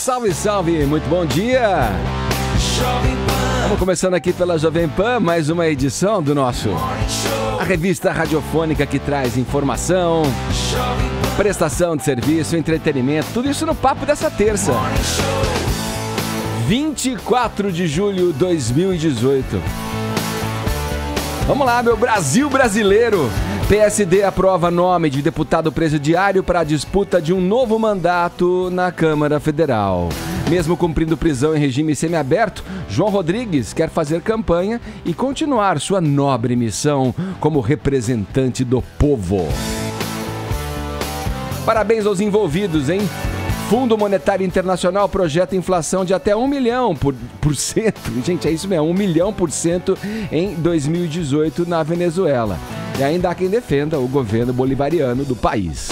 Salve, salve, muito bom dia! Estamos começando aqui pela Jovem Pan, mais uma edição do nosso... A revista radiofônica que traz informação, prestação de serviço, entretenimento, tudo isso no papo dessa terça. 24 de julho de 2018. Vamos lá, meu Brasil brasileiro. PSD aprova nome de deputado presidiário para a disputa de um novo mandato na Câmara Federal. Mesmo cumprindo prisão em regime semiaberto, João Rodrigues quer fazer campanha e continuar sua nobre missão como representante do povo. Parabéns aos envolvidos, hein? Fundo Monetário Internacional projeta inflação de até 1 milhão por cento. Gente, é isso mesmo, 1 milhão por cento em 2018 na Venezuela. E ainda há quem defenda o governo bolivariano do país.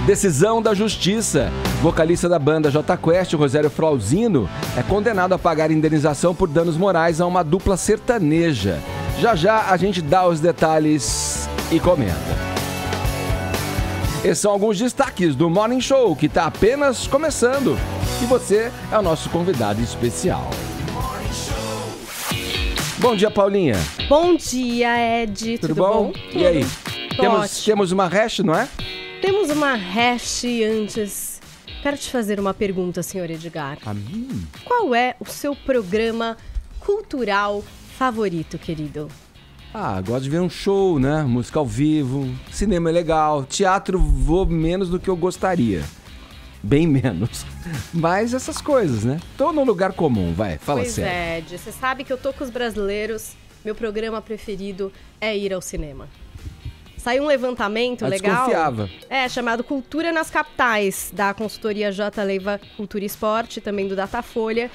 Decisão da Justiça. Vocalista da banda Jota Quest, Rogério Flauzino, é condenado a pagar indenização por danos morais a uma dupla sertaneja. Já já a gente dá os detalhes e comenta. Esses são alguns destaques do Morning Show, que está apenas começando. E você é o nosso convidado especial. Bom dia, Paulinha. Bom dia, Ed. Tudo bom? E aí? Temos uma hash, não é? Temos uma hash antes. Quero te fazer uma pergunta, senhor Edgar. A mim? Qual é o seu programa cultural favorito, querido? Gosto de ver um show, né? Música ao vivo, cinema é legal, teatro vou menos do que eu gostaria. Bem menos. Mas essas coisas, né? Tô no lugar comum, vai, fala sério. Pois é, Ed, você sabe que eu tô com os brasileiros, meu programa preferido é ir ao cinema. Saiu um levantamento legal. Desconfiava. Chamado Cultura nas Capitais, da consultoria J. Leiva Cultura e Esporte, também do Datafolha.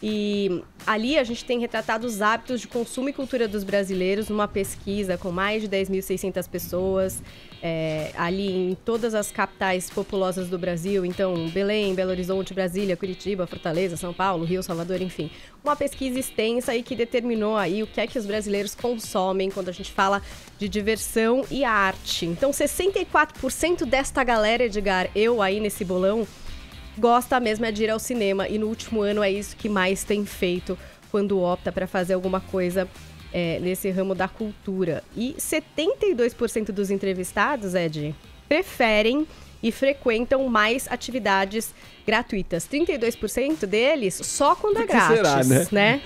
E ali a gente tem retratado os hábitos de consumo e cultura dos brasileiros numa pesquisa com mais de 10.600 pessoas, ali em todas as capitais populosas do Brasil, então Belém, Belo Horizonte, Brasília, Curitiba, Fortaleza, São Paulo, Rio, Salvador, enfim. Uma pesquisa extensa aí que determinou aí o que é que os brasileiros consomem quando a gente fala de diversão e arte. Então 64% desta galera, Edgar, eu aí nesse bolão, gosta mesmo de ir ao cinema, e no último ano é isso que mais tem feito quando opta para fazer alguma coisa nesse ramo da cultura. E 72% dos entrevistados, Ed, preferem e frequentam mais atividades gratuitas. 32% deles só quando é grátis, será, né?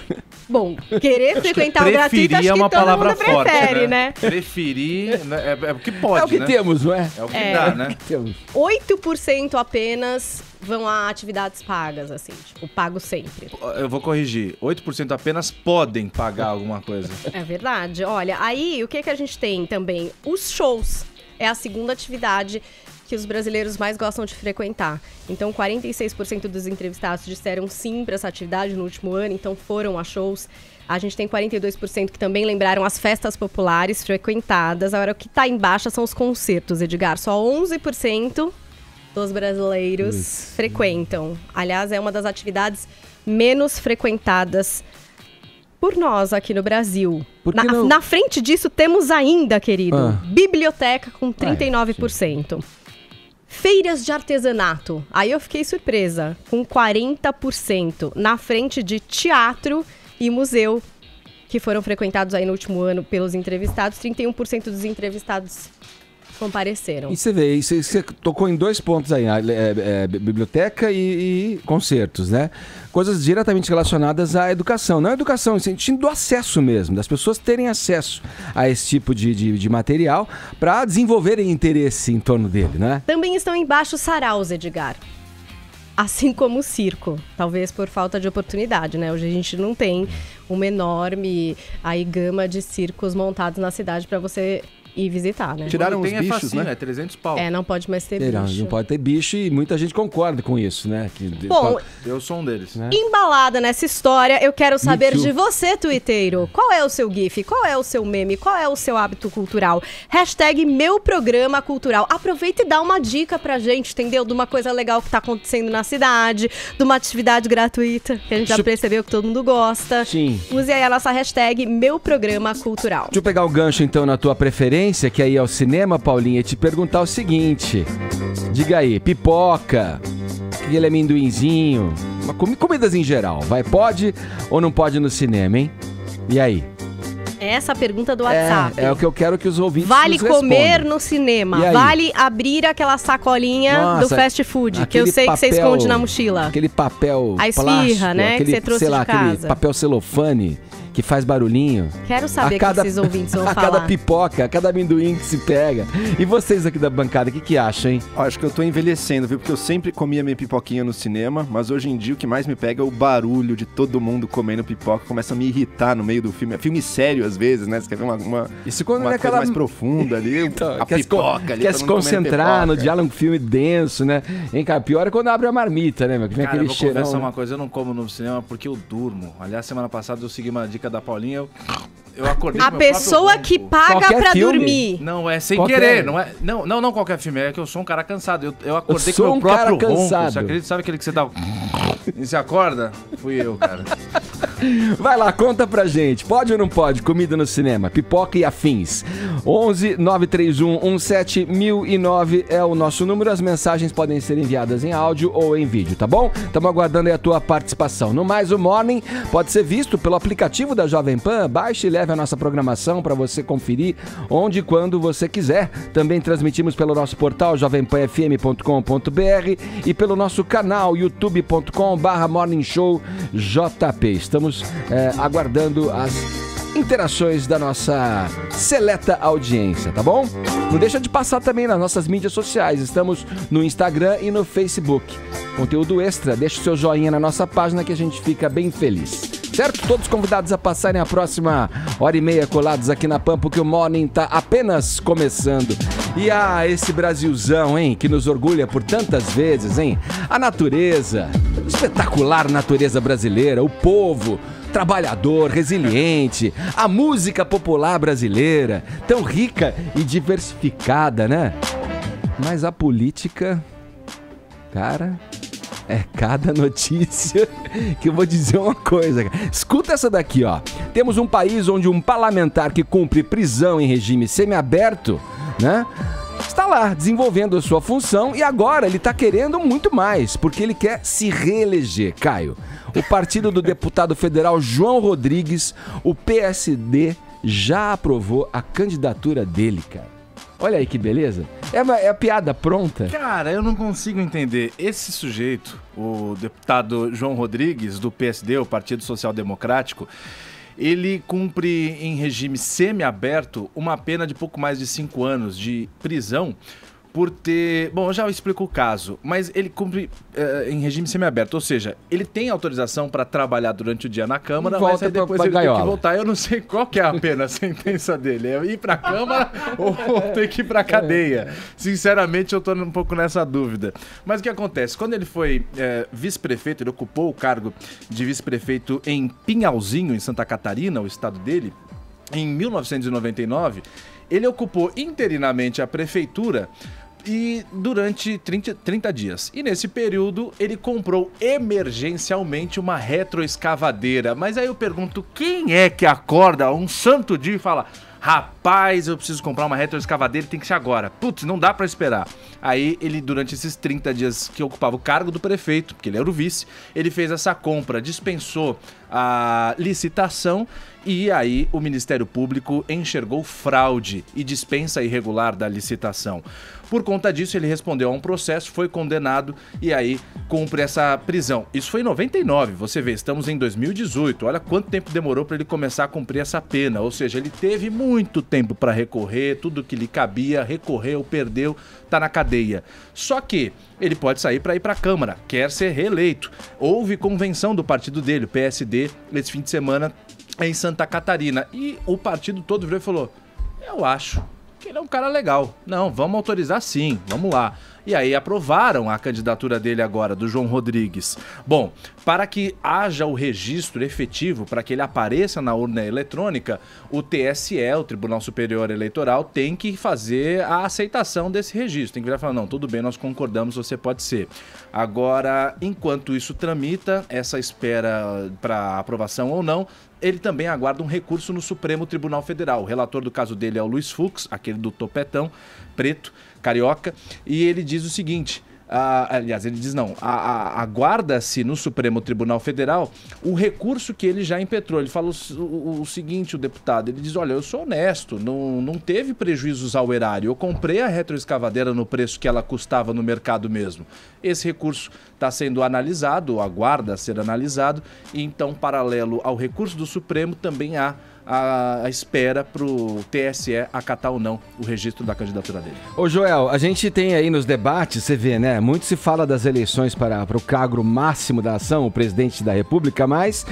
Bom, querer frequentar o gratuito acho que uma todo palavra mundo forte, prefere, né? Preferir é o que pode, É o que né? temos, não é? É o que dá, né? 8% apenas vão a atividades pagas, assim, tipo, pago sempre. Eu vou corrigir. 8% apenas podem pagar alguma coisa. É verdade. Olha, aí o que a gente tem também? Os shows. É a segunda atividade que os brasileiros mais gostam de frequentar. Então, 46% dos entrevistados disseram sim para essa atividade no último ano, então foram a shows. A gente tem 42% que também lembraram as festas populares frequentadas. Agora, o que está em baixa são os concertos, Edgar. Só 11% dos brasileiros frequentam. Aliás, é uma das atividades menos frequentadas por nós aqui no Brasil. Na frente disso, temos ainda, querido, biblioteca com 39%. Feiras de artesanato, aí eu fiquei surpresa, com 40%, na frente de teatro e museu, que foram frequentados aí no último ano pelos entrevistados. 31% dos entrevistados compareceram. E você vê, você tocou em 2 pontos aí, biblioteca e concertos, né? Coisas diretamente relacionadas à educação. Não à educação, no sentido do acesso mesmo, das pessoas terem acesso a esse tipo de material para desenvolverem interesse em torno dele, né? Também estão embaixo os saraus, Edgar. Assim como o circo, talvez por falta de oportunidade, né? Hoje a gente não tem uma enorme gama de circos montados na cidade para você ir visitar, né? Tiraram os bichos, né? 300 pau. Não pode mais ter bicho. Não pode ter bicho, e muita gente concorda com isso, né? Bom, eu sou um deles. Né? Embalada nessa história, eu quero saber de você, tuiteiro. Qual é o seu gif? Qual é o seu meme? Qual é o seu hábito cultural? Hashtag meu programa cultural. Aproveita e dá uma dica pra gente, entendeu? De uma coisa legal que tá acontecendo na cidade, de uma atividade gratuita, que a gente já percebeu que todo mundo gosta. Sim. Use aí a nossa hashtag meu programa cultural. Deixa eu pegar o gancho, então, na tua preferência, que é ir ao cinema, Paulinha, e te perguntar o seguinte. Diga aí, pipoca. aquele amendoinzinho, comidas em geral, pode ou não pode no cinema, hein? E aí? Essa pergunta do WhatsApp. É o que eu quero que os ouvintes Vale nos respondam. comer no cinema? Vale abrir aquela sacolinha do fast food, que eu sei que você esconde na mochila? Aquele papel a esfirra, plástico, né? Aquele, que você trouxe de casa. Aquele papel celofane que faz barulhinho. Quero saber o que esses ouvintes vão falar. A cada pipoca, a cada amendoim que se pega. E vocês aqui da bancada, o que acham, hein? Acho que eu tô envelhecendo, viu? Porque eu sempre comia minha pipoquinha no cinema, mas hoje em dia o que mais me pega é o barulho de todo mundo comendo pipoca. Começa a me irritar no meio do filme. É filme sério, às vezes, né? Você quer ver Isso quando uma é coisa mais profunda ali. Então, a pipoca ali. Quer se concentrar no diálogo, um filme denso, né? Hein, cara? Pior é quando abre a marmita, né, meu? Que vem aquele cheirão. Eu vou confessar uma coisa, eu não como no cinema porque eu durmo. Aliás, semana passada eu segui uma dica da Paulinha, eu acordei a pessoa que paga qualquer pra filme? dormir. Não, é sem querer. Não qualquer filme. É que eu sou um cara cansado. Eu acordei com o meu próprio ronco. Você acredita? Sabe aquele que você dá... E você acorda? Fui eu, cara. Vai lá, conta pra gente. Pode ou não pode? Comida no cinema, pipoca e afins. 11 931 17 1009 é o nosso número. As mensagens podem ser enviadas em áudio ou em vídeo, tá bom? Estamos aguardando aí a tua participação. No Mais o Morning pode ser visto pelo aplicativo da Jovem Pan. Baixe e leve a nossa programação para você conferir onde e quando você quiser. Também transmitimos pelo nosso portal jovempanfm.com.br e pelo nosso canal youtube.com/Morning Show JP. Estamos aguardando as interações da nossa seleta audiência, tá bom? Não deixa de passar também nas nossas mídias sociais. Estamos no Instagram e no Facebook. Conteúdo extra, deixa o seu joinha na nossa página que a gente fica bem feliz. Certo? Todos convidados a passarem a próxima hora e meia colados aqui na Pan, porque o Morning tá apenas começando. E esse Brasilzão, hein? Que nos orgulha por tantas vezes, hein? A natureza, espetacular natureza brasileira, o povo trabalhador, resiliente, a música popular brasileira, tão rica e diversificada, né? Mas a política, cara, é cada notícia que eu vou dizer uma coisa. Escuta essa daqui, ó. Temos um país onde um parlamentar que cumpre prisão em regime semiaberto, né? Está lá desenvolvendo a sua função e agora ele está querendo muito mais, porque ele quer se reeleger, Caio. O partido do deputado federal João Rodrigues, o PSD, já aprovou a candidatura dele, cara. Olha aí que beleza. É a piada pronta. Cara, eu não consigo entender. Esse sujeito, o deputado João Rodrigues, do PSD, o Partido Social Democrático, ele cumpre em regime semiaberto uma pena de pouco mais de 5 anos de prisão por ter... Bom, eu já explico o caso, mas ele cumpre em regime semiaberto, ou seja, ele tem autorização para trabalhar durante o dia na Câmara, mas aí depois ele tem que voltar. Eu não sei qual que é a pena, a sentença dele. É ir para a Câmara ou ter que ir para a cadeia? Sinceramente, eu estou um pouco nessa dúvida. Mas o que acontece? Quando ele foi vice-prefeito, ele ocupou o cargo de vice-prefeito em Pinhalzinho, em Santa Catarina, o estado dele, em 1999, ele ocupou interinamente a prefeitura e durante 30 dias. E nesse período ele comprou emergencialmente uma retroescavadeira. Mas aí eu pergunto, quem é que acorda um santo dia e fala: rapaz, eu preciso comprar uma retroescavadeira, tem que ser agora. Putz, não dá pra esperar. Aí ele, durante esses 30 dias que ocupava o cargo do prefeito, porque ele era o vice, ele fez essa compra, dispensou a licitação e aí o Ministério Público enxergou fraude e dispensa irregular da licitação. Por conta disso, ele respondeu a um processo, foi condenado e aí cumpre essa prisão. Isso foi em 99, você vê, estamos em 2018. Olha quanto tempo demorou para ele começar a cumprir essa pena. Ou seja, ele teve muito tempo para recorrer, tudo que lhe cabia, recorreu, perdeu, tá na cadeia. Só que ele pode sair para ir para a Câmara, quer ser reeleito. Houve convenção do partido dele, o PSD, nesse fim de semana em Santa Catarina. E o partido todo virou e falou: eu acho que ele é um cara legal. Não, vamos autorizar sim, vamos lá. E aí aprovaram a candidatura dele agora, do João Rodrigues. Bom, para que haja o registro efetivo, para que ele apareça na urna eletrônica, o TSE, o Tribunal Superior Eleitoral, tem que fazer a aceitação desse registro. Tem que virar e falar: não, tudo bem, nós concordamos, você pode ser. Agora, enquanto isso tramita, essa espera para aprovação ou não, ele também aguarda um recurso no Supremo Tribunal Federal. O relator do caso dele é o Luiz Fux, aquele do topetão, preto, carioca, e ele diz o seguinte: aliás, ele diz não, aguarda-se no Supremo Tribunal Federal o recurso que ele já impetrou. Ele fala o seguinte, o deputado, ele diz, olha, eu sou honesto, não teve prejuízos ao erário, eu comprei a retroescavadeira no preço que ela custava no mercado mesmo. Esse recurso está sendo analisado, aguarda ser analisado, e então, paralelo ao recurso do Supremo, também há a espera para o TSE acatar ou não o registro da candidatura dele. Ô Joel, a gente tem aí nos debates, você vê, né? Muito se fala das eleições para o cargo máximo da nação, o presidente da República, mas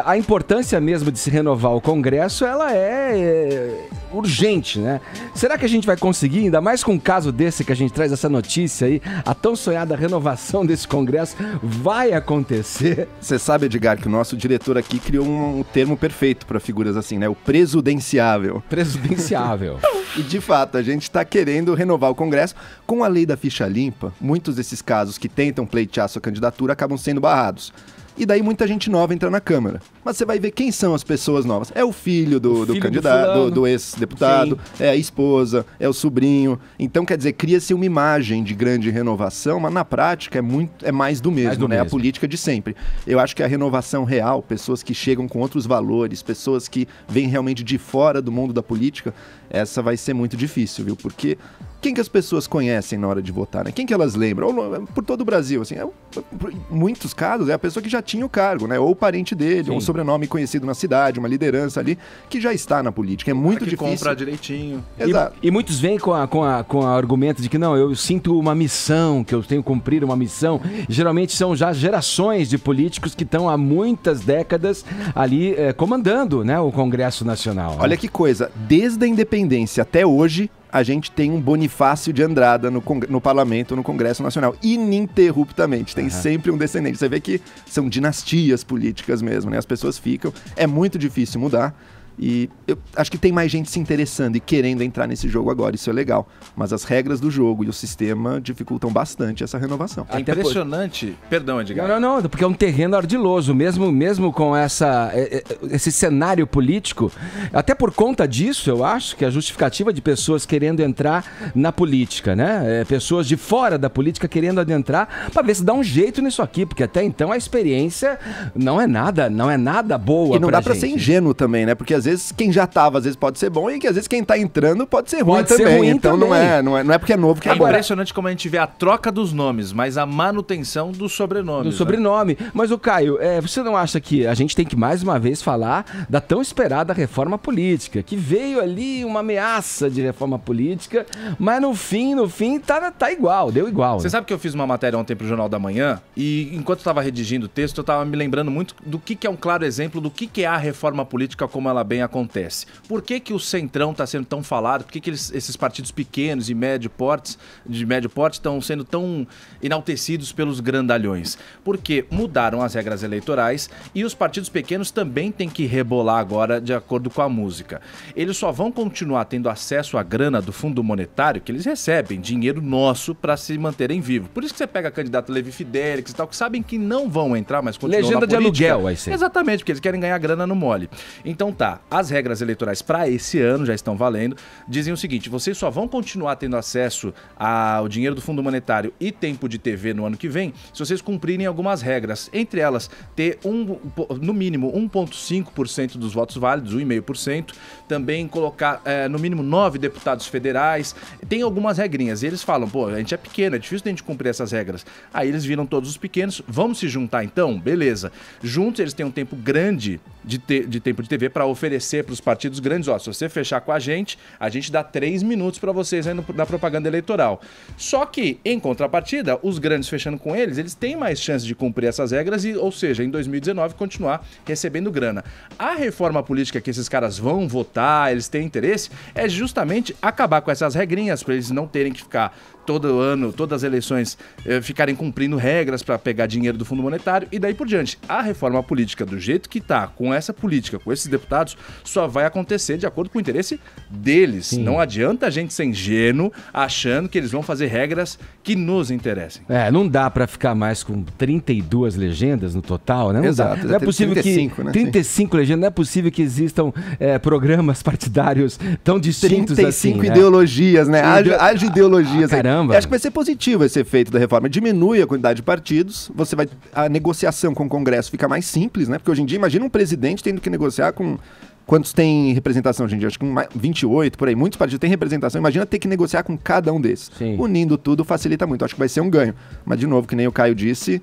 a importância mesmo de se renovar o Congresso, ela é urgente, né? Será que a gente vai conseguir, ainda mais com um caso desse que a gente traz essa notícia aí, a tão sonhada renovação desse Congresso vai acontecer? Você sabe, Edgar, que o nosso diretor aqui criou um termo perfeito para figuras assim, né? O presidenciável. Presidenciável. E, de fato, a gente está querendo renovar o Congresso. Com a lei da ficha limpa, muitos desses casos que tentam pleitear sua candidatura acabam sendo barrados. E daí muita gente nova entra na Câmara. Mas você vai ver quem são as pessoas novas. É o filho do candidato, do ex-deputado, é a esposa, é o sobrinho. Então, quer dizer, cria-se uma imagem de grande renovação, mas na prática é mais do mesmo, né? A política de sempre. Eu acho que a renovação real, pessoas que chegam com outros valores, pessoas que vêm realmente de fora do mundo da política, essa vai ser muito difícil, viu? Porque quem que as pessoas conhecem na hora de votar, né? Quem que elas lembram? Ou, por todo o Brasil, assim, em muitos casos é a pessoa que já tinha o cargo, né? Ou o parente dele, ou um sobrenome conhecido na cidade, uma liderança ali, que já está na política. É muito difícil. Compra direitinho. Exato. E muitos vêm com o argumento de que não, eu sinto uma missão, que eu tenho que cumprir uma missão. Geralmente são já gerações de políticos que estão há muitas décadas ali comandando, né, o Congresso Nacional. Olha que coisa, desde a independência até hoje, a gente tem um Bonifácio de Andrada no Parlamento, no Congresso Nacional, ininterruptamente. Tem sempre um descendente. Você vê que são dinastias políticas mesmo, né? As pessoas ficam. É muito difícil mudar. E eu acho que tem mais gente se interessando e querendo entrar nesse jogo agora, isso é legal. Mas as regras do jogo e o sistema dificultam bastante essa renovação. É impressionante. Perdão, Edgar. Não, porque é um terreno ardiloso, mesmo com esse cenário político. Até por conta disso, eu acho que a justificativa de pessoas querendo entrar na política, né? Pessoas de fora da política querendo adentrar para ver se dá um jeito nisso aqui, porque até então a experiência não é nada boa. E não dá para ser ingênuo também, né? Porque às vezes quem já estava, às vezes pode ser bom, e que às vezes quem tá entrando pode ser ruim também. Então não é porque é novo que é bom. É impressionante como a gente vê a troca dos nomes, mas a manutenção do sobrenome. Do sobrenome. Mas, o Caio, você não acha que a gente tem que mais uma vez falar da tão esperada reforma política, que veio ali uma ameaça de reforma política, mas no fim tá igual, deu igual. Você sabe que eu fiz uma matéria ontem pro Jornal da Manhã, e enquanto eu estava redigindo o texto, eu estava me lembrando muito do que é um claro exemplo do que é a reforma política como ela bem acontece. Por que o Centrão está sendo tão falado? Por que esses partidos pequenos e médio porte estão sendo tão enaltecidos pelos grandalhões? Porque mudaram as regras eleitorais e os partidos pequenos também têm que rebolar agora de acordo com a música. Eles só vão continuar tendo acesso à grana do Fundo Monetário, que eles recebem dinheiro nosso para se manterem vivos. Por isso que você pega candidato Levi Fidelix e tal, que sabem que não vão entrar, mas continuam legenda na política. De aluguel, aí sim. Exatamente, porque eles querem ganhar grana no mole. Então tá, as regras eleitorais para esse ano já estão valendo, dizem o seguinte: vocês só vão continuar tendo acesso ao dinheiro do Fundo Monetário e tempo de TV no ano que vem se vocês cumprirem algumas regras, entre elas ter no mínimo 1,5% dos votos válidos, 1,5%, também colocar no mínimo 9 deputados federais, tem algumas regrinhas, e eles falam, pô, a gente é pequeno, é difícil de a gente cumprir essas regras. Aí eles viram todos os pequenos, vamos se juntar então? Beleza. Juntos eles têm um tempo grande de tempo de TV para oferecer para os partidos grandes, ó, se você fechar com a gente dá 3 minutos para vocês aí na propaganda eleitoral. Só que, em contrapartida, os grandes fechando com eles têm mais chance de cumprir essas regras e, ou seja, em 2019 continuar recebendo grana. A reforma política que esses caras vão votar, eles têm interesse, é justamente acabar com essas regrinhas, para eles não terem que ficar todo ano, todas as eleições, ficarem cumprindo regras para pegar dinheiro do Fundo Monetário e daí por diante. A reforma política, do jeito que tá, com essa política, com esses deputados, só vai acontecer de acordo com o interesse deles. Sim. Não adianta a gente ser ingênuo achando que eles vão fazer regras que nos interessem. Não dá para ficar mais com 32 legendas no total, né? Não Exato. Dá. Não é possível 35, que... Né? 35 legendas, não é possível que existam programas partidários tão distintos 35 assim. 35 ideologias, né? Haja ideologias aí. Caramba! Eu acho que vai ser positivo esse efeito da reforma. Diminui a quantidade de partidos, a negociação com o Congresso fica mais simples, né? Porque hoje em dia, imagina um presidente tendo que negociar com... Quantos tem representação hoje em dia? Acho que 28, por aí. Muitos partidos têm representação. Imagina ter que negociar com cada um desses. Sim. Unindo tudo facilita muito. Acho que vai ser um ganho. Mas, de novo, que nem o Caio disse,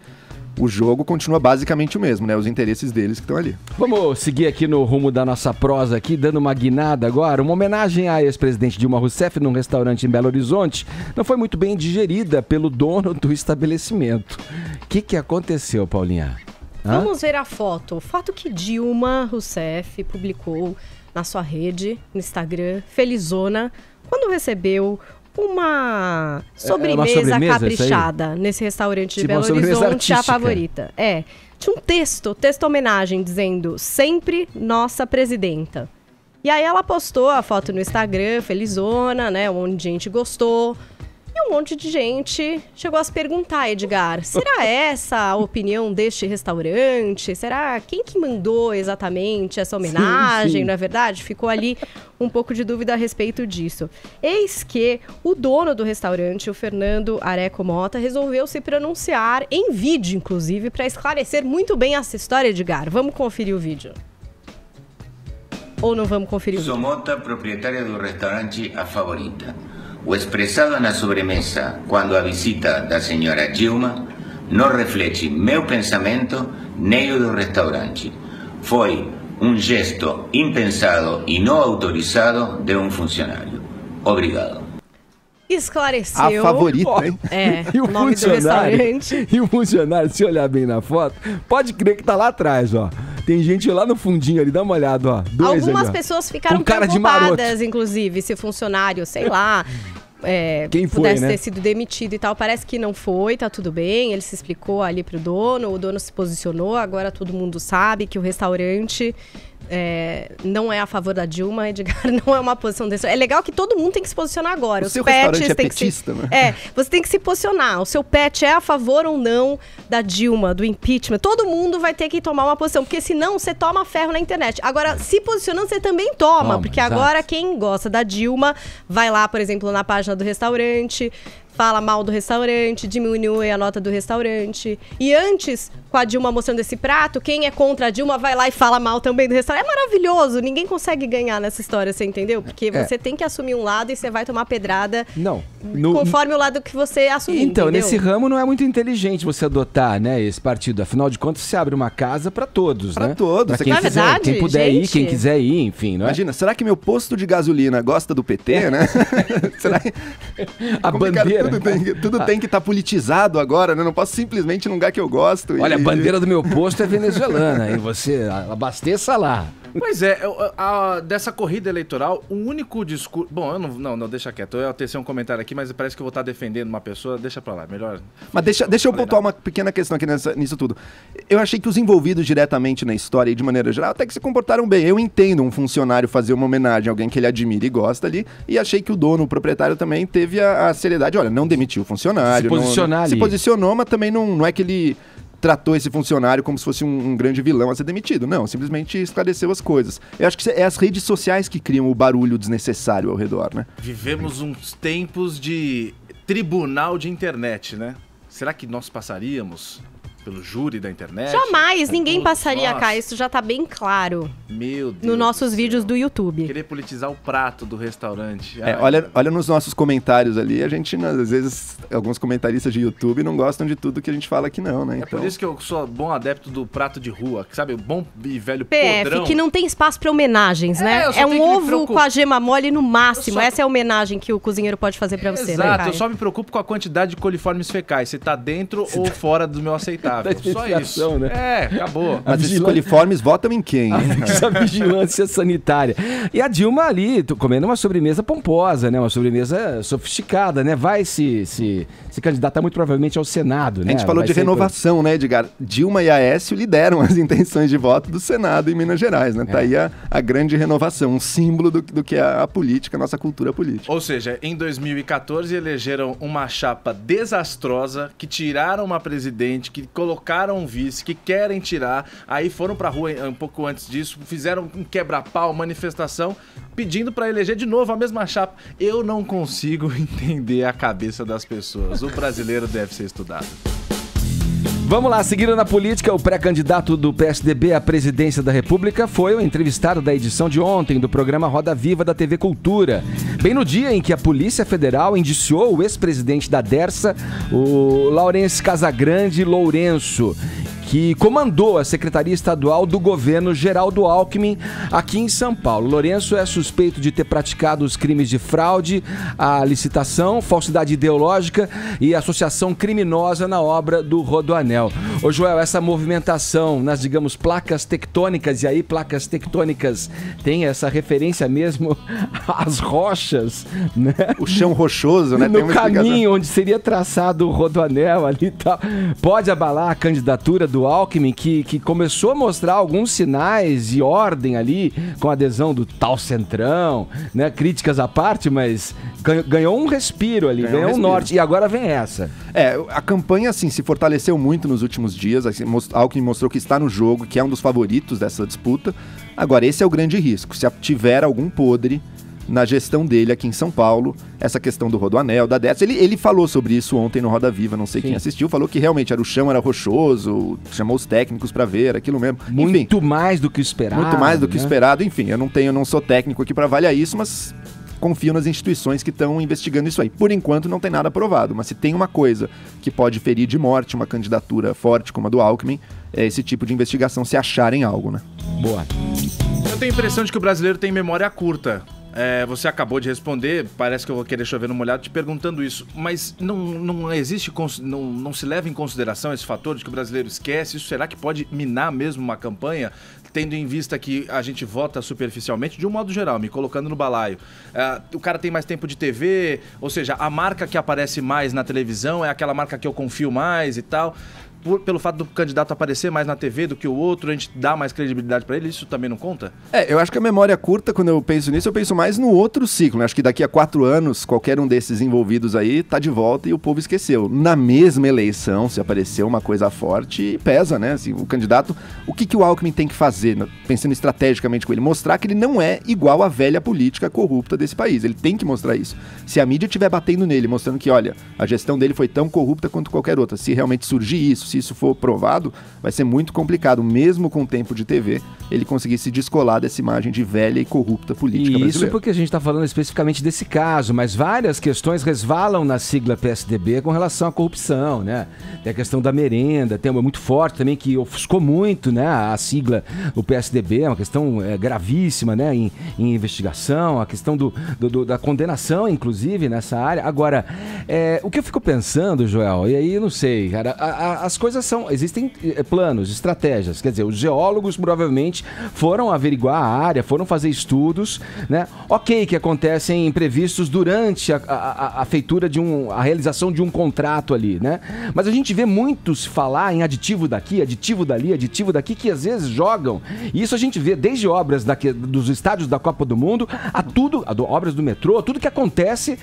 o jogo continua basicamente o mesmo, né? Os interesses deles que estão ali. Vamos seguir aqui no rumo da nossa prosa aqui, dando uma guinada agora. Uma homenagem à ex-presidente Dilma Rousseff num restaurante em Belo Horizonte não foi muito bem digerida pelo dono do estabelecimento. O que aconteceu, Paulinha? Vamos ver a foto. O fato que Dilma Rousseff publicou na sua rede, no Instagram, felizona, quando recebeu uma sobremesa caprichada nesse restaurante de Belo Horizonte, a favorita. Tinha um texto homenagem, dizendo, sempre nossa presidenta. E aí ela postou a foto no Instagram, felizona, né, um monte de gente gostou. E um monte de gente chegou a se perguntar, Edgar, será essa a opinião deste restaurante? Será quem que mandou exatamente essa homenagem, sim. não é verdade? Ficou ali um pouco de dúvida a respeito disso. Eis que o dono do restaurante, o Fernando Areco Mota, resolveu se pronunciar em vídeo, inclusive, para esclarecer muito bem essa história, Edgar. Vamos conferir o vídeo. Ou não vamos conferir o vídeo? Sou Mota, proprietária do restaurante A Favorita. O expressado na sobremesa quando a visita da senhora Dilma não reflete meu pensamento nem o do restaurante. Foi um gesto impensado e não autorizado de um funcionário. Obrigado. Esclareceu. A favorita, hein? E o nome do restaurante. E o funcionário, se olhar bem na foto, pode crer que tá lá atrás, ó. Tem gente lá no fundinho ali, dá uma olhada, ó. Algumas ali, pessoas ficaram com cara preocupadas, inclusive, se o funcionário, sei lá, quem foi, pudesse né? ter sido demitido e tal. Parece que não foi, tá tudo bem. Ele se explicou ali pro dono, o dono se posicionou. Agora todo mundo sabe que o restaurante não é a favor da Dilma, Edgar, não é uma posição desse. É legal que todo mundo tem que se posicionar agora. O seu restaurante é petista, né? Você tem que se posicionar. O seu pet é a favor ou não da Dilma, do impeachment. Todo mundo vai ter que tomar uma posição, porque senão você toma ferro na internet. Agora, se posicionando, você também toma, porque exato. agora quem gosta da Dilma vai lá, por exemplo, na página do restaurante, fala mal do restaurante, diminui a nota do restaurante. E antes, com a Dilma mostrando esse prato, quem é contra a Dilma vai lá e fala mal também do restaurante. É maravilhoso, ninguém consegue ganhar nessa história, você entendeu? Porque você tem que assumir um lado e você vai tomar pedrada conforme o lado que você assumir, Então, entendeu? nesse ramo não é muito inteligente você adotar, né, esse partido. Afinal de contas, você abre uma casa pra todos, né? Pra todos. Pra quem Na quiser, verdade, quem puder ir, gente, quem quiser ir, enfim, não é? Imagina, será que meu posto de gasolina gosta do PT, né? Será que... A bandeira. Tudo tem que estar politizado agora, né? Não posso simplesmente ir num lugar que eu gosto. Olha, a bandeira do meu posto é venezuelana, hein? Você abasteça lá. Pois é, dessa corrida eleitoral, o único discurso... Bom, eu não, deixa quieto. Eu ia tecer um comentário aqui, mas parece que eu vou estar defendendo uma pessoa. Deixa pra lá, melhor... Mas deixa eu pontuar uma pequena questão aqui nisso tudo. Eu achei que os envolvidos diretamente na história e de maneira geral até que se comportaram bem. Eu entendo um funcionário fazer uma homenagem a alguém que ele admira e gosta ali, e achei que o dono, o proprietário também teve a seriedade. Olha, não demitiu o funcionário. Se posicionar ali. Se posicionou, mas também não é que ele tratou esse funcionário como se fosse um grande vilão a ser demitido. Não, simplesmente esclareceu as coisas. Eu acho que é as redes sociais que criam o barulho desnecessário ao redor, né? Vivemos uns tempos de tribunal de internet, né? Será que nós passaríamos pelo júri da internet? Jamais, ninguém passaria, Nossa. cá. Isso já tá bem claro Meu Deus nos nossos do vídeos céu. do YouTube. Querer politizar o prato do restaurante. Olha nos nossos comentários ali, a gente, às vezes, alguns comentaristas de YouTube não gostam de tudo que a gente fala aqui não, né? É por isso que eu sou bom adepto do prato de rua, que sabe, o bom e velho PF, podrão. que não tem espaço pra homenagens, né? eu só É tenho um que me ovo preocupar. com a gema mole no máximo. Eu só- Essa é a homenagem que o cozinheiro pode fazer pra você, né, Exato, Caio? eu só me preocupo com a quantidade de coliformes fecais, se tá dentro ou fora do meu aceitável. Da Só desviação, isso. né? Acabou. Mas esses vigilância- coliformes votam em quem, hein? Essa vigilância sanitária. E a Dilma ali, comendo uma sobremesa pomposa, né? Uma sobremesa sofisticada, né? Vai se candidatar muito provavelmente ao Senado, né? A gente falou Vai de ser- renovação, né, Edgar? Dilma e Aécio lideram as intenções de voto do Senado em Minas Gerais, né? Tá aí a grande renovação, um símbolo do que é a política, a nossa cultura política. Ou seja, em 2014 elegeram uma chapa desastrosa, que tiraram uma presidente, que colocaram um vice, que querem tirar, aí foram pra rua um pouco antes disso, fizeram um quebra-pau, manifestação, pedindo pra eleger de novo a mesma chapa. Eu não consigo entender a cabeça das pessoas. O brasileiro deve ser estudado. Vamos lá, seguindo na política, o pré-candidato do PSDB à presidência da República foi o entrevistado da edição de ontem do programa Roda Viva da TV Cultura. Bem no dia em que a Polícia Federal indiciou o ex-presidente da Dersa, o Laurence Casagrande Lourenço, que comandou a Secretaria Estadual do Governo Geraldo Alckmin aqui em São Paulo. Lourenço é suspeito de ter praticado os crimes de fraude à licitação, falsidade ideológica e associação criminosa na obra do Rodoanel. Ô Joel, essa movimentação nas, digamos, placas tectônicas, e aí placas tectônicas tem essa referência mesmo às rochas, né? O chão rochoso, né? No caminho onde seria traçado o Rodoanel ali e tal. Pode abalar a candidatura do Alckmin, que começou a mostrar alguns sinais de ordem ali, com a adesão do tal Centrão, né? Críticas à parte, mas ganhou um respiro ali, ganhou um norte. E agora vem essa. A campanha, assim, se fortaleceu muito nos últimos dias. Assim, Alckmin mostrou que está no jogo, que é um dos favoritos dessa disputa. Agora, esse é o grande risco. Se tiver algum podre na gestão dele aqui em São Paulo, essa questão do Rodoanel, da Dersa, ele falou sobre isso ontem no Roda Viva, não sei quem assistiu, falou que realmente o chão era rochoso, chamou os técnicos pra ver, aquilo mesmo. Muito mais do que esperado. Muito mais do que esperado, enfim, eu não sou técnico aqui pra avaliar isso, mas confio nas instituições que estão investigando isso aí. Por enquanto não tem nada aprovado, mas se tem uma coisa que pode ferir de morte uma candidatura forte como a do Alckmin, é esse tipo de investigação, se acharem algo, né? Boa. Eu tenho a impressão de que o brasileiro tem memória curta. Você acabou de responder, parece que eu vou querer chover no molhado te perguntando isso, mas não existe, não se leva em consideração esse fator de que o brasileiro esquece? Isso será que pode minar mesmo uma campanha, tendo em vista que a gente vota superficialmente, de um modo geral, me colocando no balaio? O cara tem mais tempo de TV, ou seja, a marca que aparece mais na televisão é aquela marca que eu confio mais e tal. Pelo fato do candidato aparecer mais na TV do que o outro, a gente dá mais credibilidade pra ele, isso também não conta? Eu acho que a memória curta, quando eu penso nisso, eu penso mais no outro ciclo, né? Acho que daqui a 4 anos, qualquer um desses envolvidos aí tá de volta e o povo esqueceu. Na mesma eleição, se aparecer uma coisa forte, pesa, né? Assim, o candidato, o que o Alckmin tem que fazer, né? Pensando estrategicamente com ele? Mostrar que ele não é igual à velha política corrupta desse país. Ele tem que mostrar isso. Se a mídia estiver batendo nele, mostrando que, olha, a gestão dele foi tão corrupta quanto qualquer outra, se realmente surgir isso, se isso for provado, vai ser muito complicado, mesmo com tempo de TV, ele conseguir se descolar dessa imagem de velha e corrupta política brasileira. Isso porque a gente está falando especificamente desse caso, mas várias questões resvalam na sigla PSDB com relação à corrupção, né? Tem a questão da merenda, tem uma muito forte também que ofuscou muito, né, a sigla do PSDB, é uma questão gravíssima, né, em investigação, a questão da condenação, inclusive, nessa área. Agora, o que eu fico pensando, Joel, e aí eu não sei, cara, as coisas existem planos, estratégias, quer dizer, os geólogos provavelmente foram averiguar a área, foram fazer estudos, né? Ok, que acontecem imprevistos durante a feitura a realização de um contrato ali, né? Mas a gente vê muitos falar em aditivo daqui, aditivo dali, aditivo daqui, que às vezes jogam, e isso a gente vê desde obras dos estádios da Copa do Mundo, obras do metrô, tudo que acontece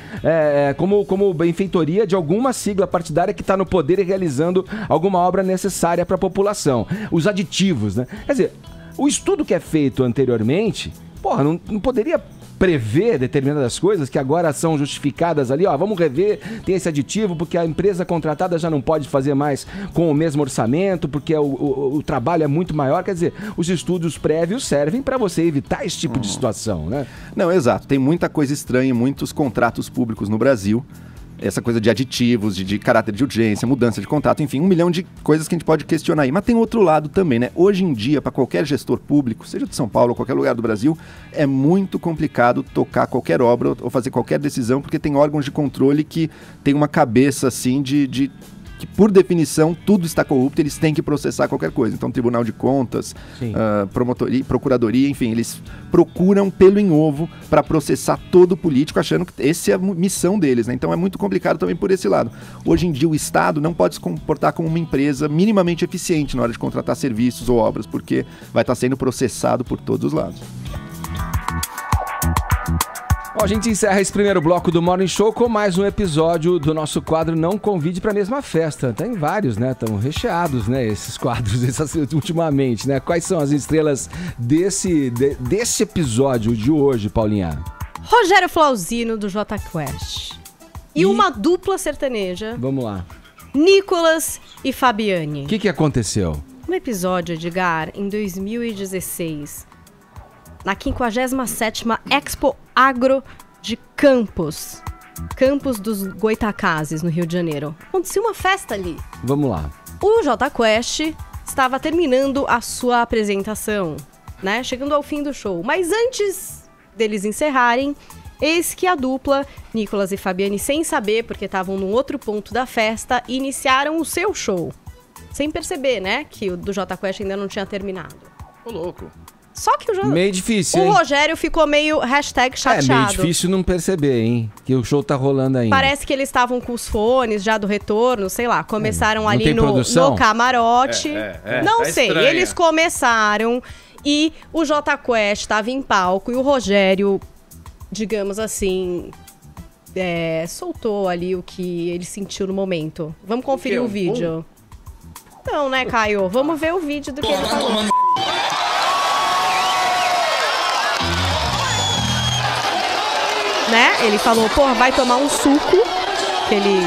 como benfeitoria de alguma sigla partidária que está no poder e realizando alguma obra necessária para a população. Os aditivos, né? Quer dizer, o estudo que é feito anteriormente, não poderia prever determinadas coisas que agora são justificadas ali, vamos rever, tem esse aditivo porque a empresa contratada já não pode fazer mais com o mesmo orçamento, porque o trabalho é muito maior. Quer dizer, os estudos prévios servem para você evitar esse tipo de situação, né? Não, exato. Tem muita coisa estranha em muitos contratos públicos no Brasil. Essa coisa de aditivos, de caráter de urgência, mudança de contrato, enfim, 1 milhão de coisas que a gente pode questionar aí. Mas tem outro lado também, né? Hoje em dia, para qualquer gestor público, seja de São Paulo ou qualquer lugar do Brasil, é muito complicado tocar qualquer obra ou fazer qualquer decisão, porque tem órgãos de controle que tem uma cabeça, assim, que por definição tudo está corrupto, eles têm que processar qualquer coisa. Então, Tribunal de Contas, promotoria, procuradoria, enfim, eles procuram pelo em ovo para processar todo político, achando que essa é a missão deles, né? Então é muito complicado também por esse lado. Hoje em dia o Estado não pode se comportar como uma empresa minimamente eficiente na hora de contratar serviços ou obras, porque vai estar sendo processado por todos os lados. Bom, a gente encerra esse primeiro bloco do Morning Show com mais um episódio do nosso quadro Não Convide pra Mesma Festa. Tem vários, né? Estão recheados, né? Esses quadros ultimamente, né? Quais são as estrelas desse episódio de hoje, Paulinha? Rogério Flauzino, do Jota Quest. E uma dupla sertaneja. Vamos lá. Nicolas e Fabiane. O que aconteceu? No episódio, Edgar, em 2016, na 57ª Expo Agro de Campos dos Goitacazes, no Rio de Janeiro. Aconteceu uma festa ali. Vamos lá. O Jota Quest estava terminando a sua apresentação, né? Chegando ao fim do show. Mas antes deles encerrarem, eis que a dupla, Nicolas e Fabiane, sem saber, porque estavam num outro ponto da festa, iniciaram o seu show. Sem perceber, né? Que o do Jota Quest ainda não tinha terminado. Ô, louco. Só que meio difícil, hein? O Rogério ficou meio #chateado. É meio difícil não perceber, hein? Que o show tá rolando ainda. Parece que eles estavam com os fones já do retorno, sei lá. Começaram ali no camarote. Não tá sei, estranho. Eles começaram e o Jota Quest estava em palco e o Rogério, digamos assim, soltou ali o que ele sentiu no momento. Vamos conferir o vídeo. Não, né, Caio? Vamos ver o vídeo do que ele falou. Né? Ele falou, porra, vai tomar um suco. Que ele...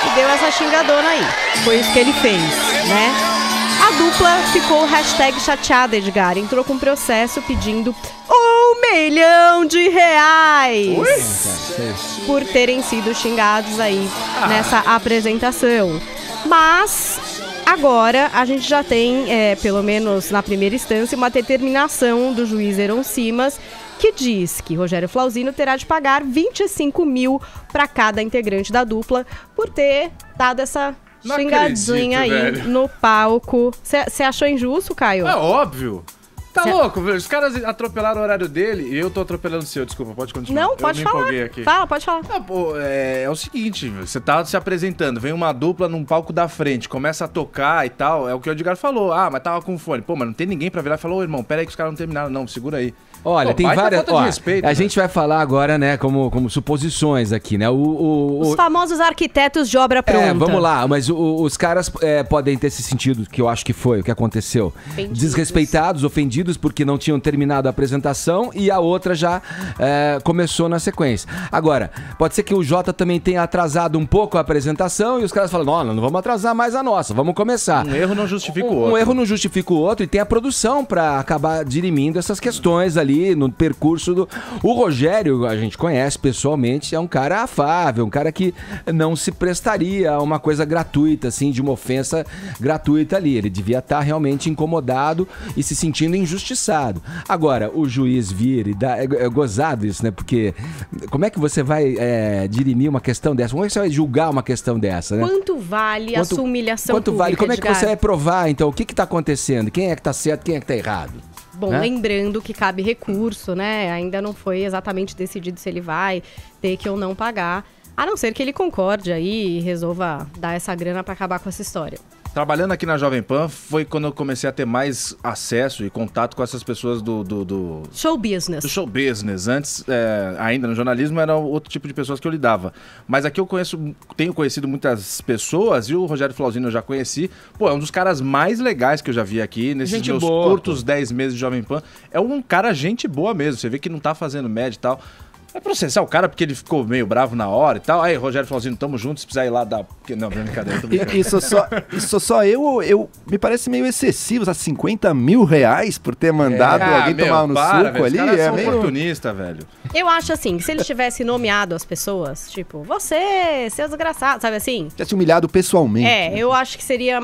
E deu essa xingadona aí. Foi isso que ele fez, né? A dupla ficou #chateada, Edgar. Entrou com processo pedindo R$1 milhão por terem sido xingados aí nessa apresentação. Mas... agora, a gente já tem, pelo menos na primeira instância, uma determinação do juiz Heron Simas que diz que Rogério Flauzino terá de pagar 25 mil para cada integrante da dupla por ter dado essa xingadinha aí velho. no palco. Você achou injusto, Caio? É óbvio. Tá louco, velho. Os caras atropelaram o horário dele e eu tô atropelando o seu. Desculpa, pode continuar. Não, pode falar. Aqui. Fala, pode falar. Ah, pô, é o seguinte, você tá se apresentando, vem uma dupla num palco da frente, começa a tocar e tal, é o que o Edgar falou. Ah, mas tava com fone. Pô, mas não tem ninguém pra virar e falar, ô irmão, pera aí que os caras não terminaram. Não, segura aí. Olha, pô, tem várias... falta de respeito, a gente vai falar agora, né, como suposições aqui, né? Os famosos arquitetos de obra pronta. Vamos lá, mas os caras podem ter esse sentido, que eu acho que foi o que aconteceu. Ofendidos. Desrespeitados, ofendidos, porque não tinham terminado a apresentação e a outra já começou na sequência. Agora, pode ser que o Jota também tenha atrasado um pouco a apresentação e os caras falam, não vamos atrasar mais a nossa, vamos começar. Um erro não justifica o outro. Um erro não justifica o outro e tem a produção pra acabar dirimindo essas questões ali no percurso do... O Rogério, a gente conhece pessoalmente, é um cara afável, um cara que não se prestaria a uma coisa gratuita, assim, de uma ofensa gratuita ali. Ele devia estar realmente incomodado e se sentindo injustiçado. Agora, o juiz vir e dar... É gozado isso, né? Porque como é que você vai dirimir uma questão dessa? Como é que você vai julgar uma questão dessa, né? Quanto vale a sua humilhação Quanto pública, vale? Como é que Edgar? você vai provar, então, o que tá acontecendo? Quem é que tá certo, quem é que tá errado? Bom, né? Lembrando que cabe recurso, né? Ainda não foi exatamente decidido se ele vai ter que ou não pagar. A não ser que ele concorde aí e resolva dar essa grana pra acabar com essa história. Trabalhando aqui na Jovem Pan, foi quando eu comecei a ter mais acesso e contato com essas pessoas do Show business. do show business. Antes, ainda no jornalismo, era outro tipo de pessoas que eu lidava. Mas aqui eu tenho conhecido muitas pessoas e o Rogério Flauzino eu já conheci. Pô, é um dos caras mais legais que eu já vi aqui nesses Gente meus boa, curtos 10 meses de Jovem Pan. É um cara gente boa mesmo. Você vê que não tá fazendo média e tal. Vai processar o cara porque ele ficou meio bravo na hora e tal. Aí, Rogério Flauzino, tamo junto, se precisar ir lá dar... Não, brincadeira, tô brincando. Isso só eu me parece meio excessivo, sabe? 50 mil reais por ter mandado alguém tomar no suco velho, ali. Os caras são meio... oportunista, velho. Eu acho assim, que se ele tivesse nomeado as pessoas, tipo, você, seu desgraçado, sabe assim? Já se humilhado pessoalmente. Eu acho que seria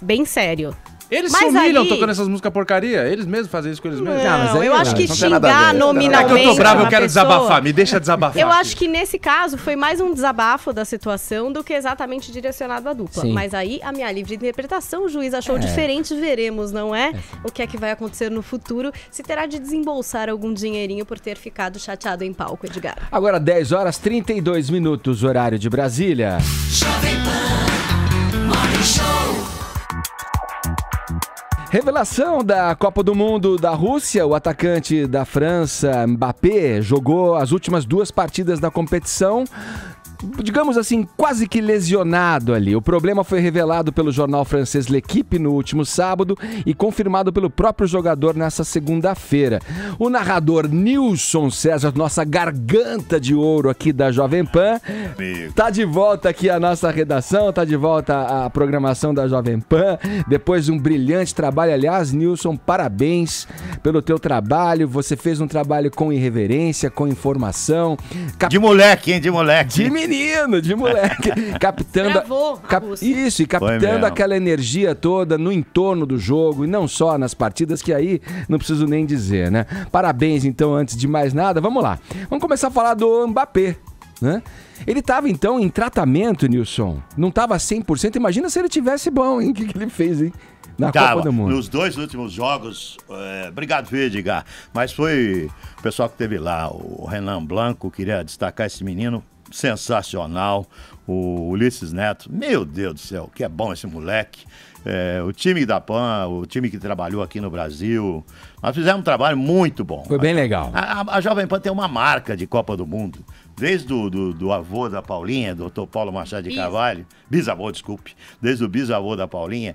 bem sério. Eles Mas se humilham ali- tocando essas músicas porcaria. Eles mesmos fazem isso com eles mesmos. Não, mas aí eu acho que não tem nada a ver. xingar nominalmente É que eu tô bravo, eu uma quero pessoa- desabafar. Me deixa desabafar. Eu aqui. acho que nesse caso foi mais um desabafo da situação do que exatamente direcionado à dupla. Sim. Mas aí, a minha livre interpretação, o juiz achou diferente, veremos, não é? O que é que vai acontecer no futuro, se terá de desembolsar algum dinheirinho por ter ficado chateado em palco, Edgar. Agora 10 horas 32 minutos, horário de Brasília. Revelação da Copa do Mundo da Rússia, o atacante da França, Mbappé, jogou as últimas 2 partidas da competição, digamos assim, quase que lesionado ali. O problema foi revelado pelo jornal francês L'Équipe no último sábado e confirmado pelo próprio jogador nessa segunda-feira. O narrador Nilson César, nossa garganta de ouro aqui da Jovem Pan, tá de volta aqui à nossa redação, tá de volta à programação da Jovem Pan, depois de um brilhante trabalho. Aliás, Nilson, parabéns pelo teu trabalho. Você fez um trabalho com irreverência, com informação. De moleque, hein? De moleque. De menino, de moleque. Captando isso, e captando aquela energia toda no entorno do jogo, e não só nas partidas, que aí não preciso nem dizer, né? Parabéns, então, antes de mais nada. Vamos lá. Vamos começar a falar do Mbappé, né? Ele estava, então, em tratamento, Nilson. Não estava 100%. Imagina se ele tivesse bom, hein? O que ele fez, hein? Na Copa do Mundo. Nos 2 últimos jogos, obrigado, Edgar, mas foi o pessoal que teve lá, o Renan Blanco, queria destacar esse menino, sensacional, o Ulisses Neto, meu Deus do céu, que é bom esse moleque. O time da PAN, o time que trabalhou aqui no Brasil, nós fizemos um trabalho muito bom. Foi bem legal. A Jovem Pan tem uma marca de Copa do Mundo, desde do avô da Paulinha, doutor Paulo Machado de Carvalho, bisavô, desculpe, desde o bisavô da Paulinha,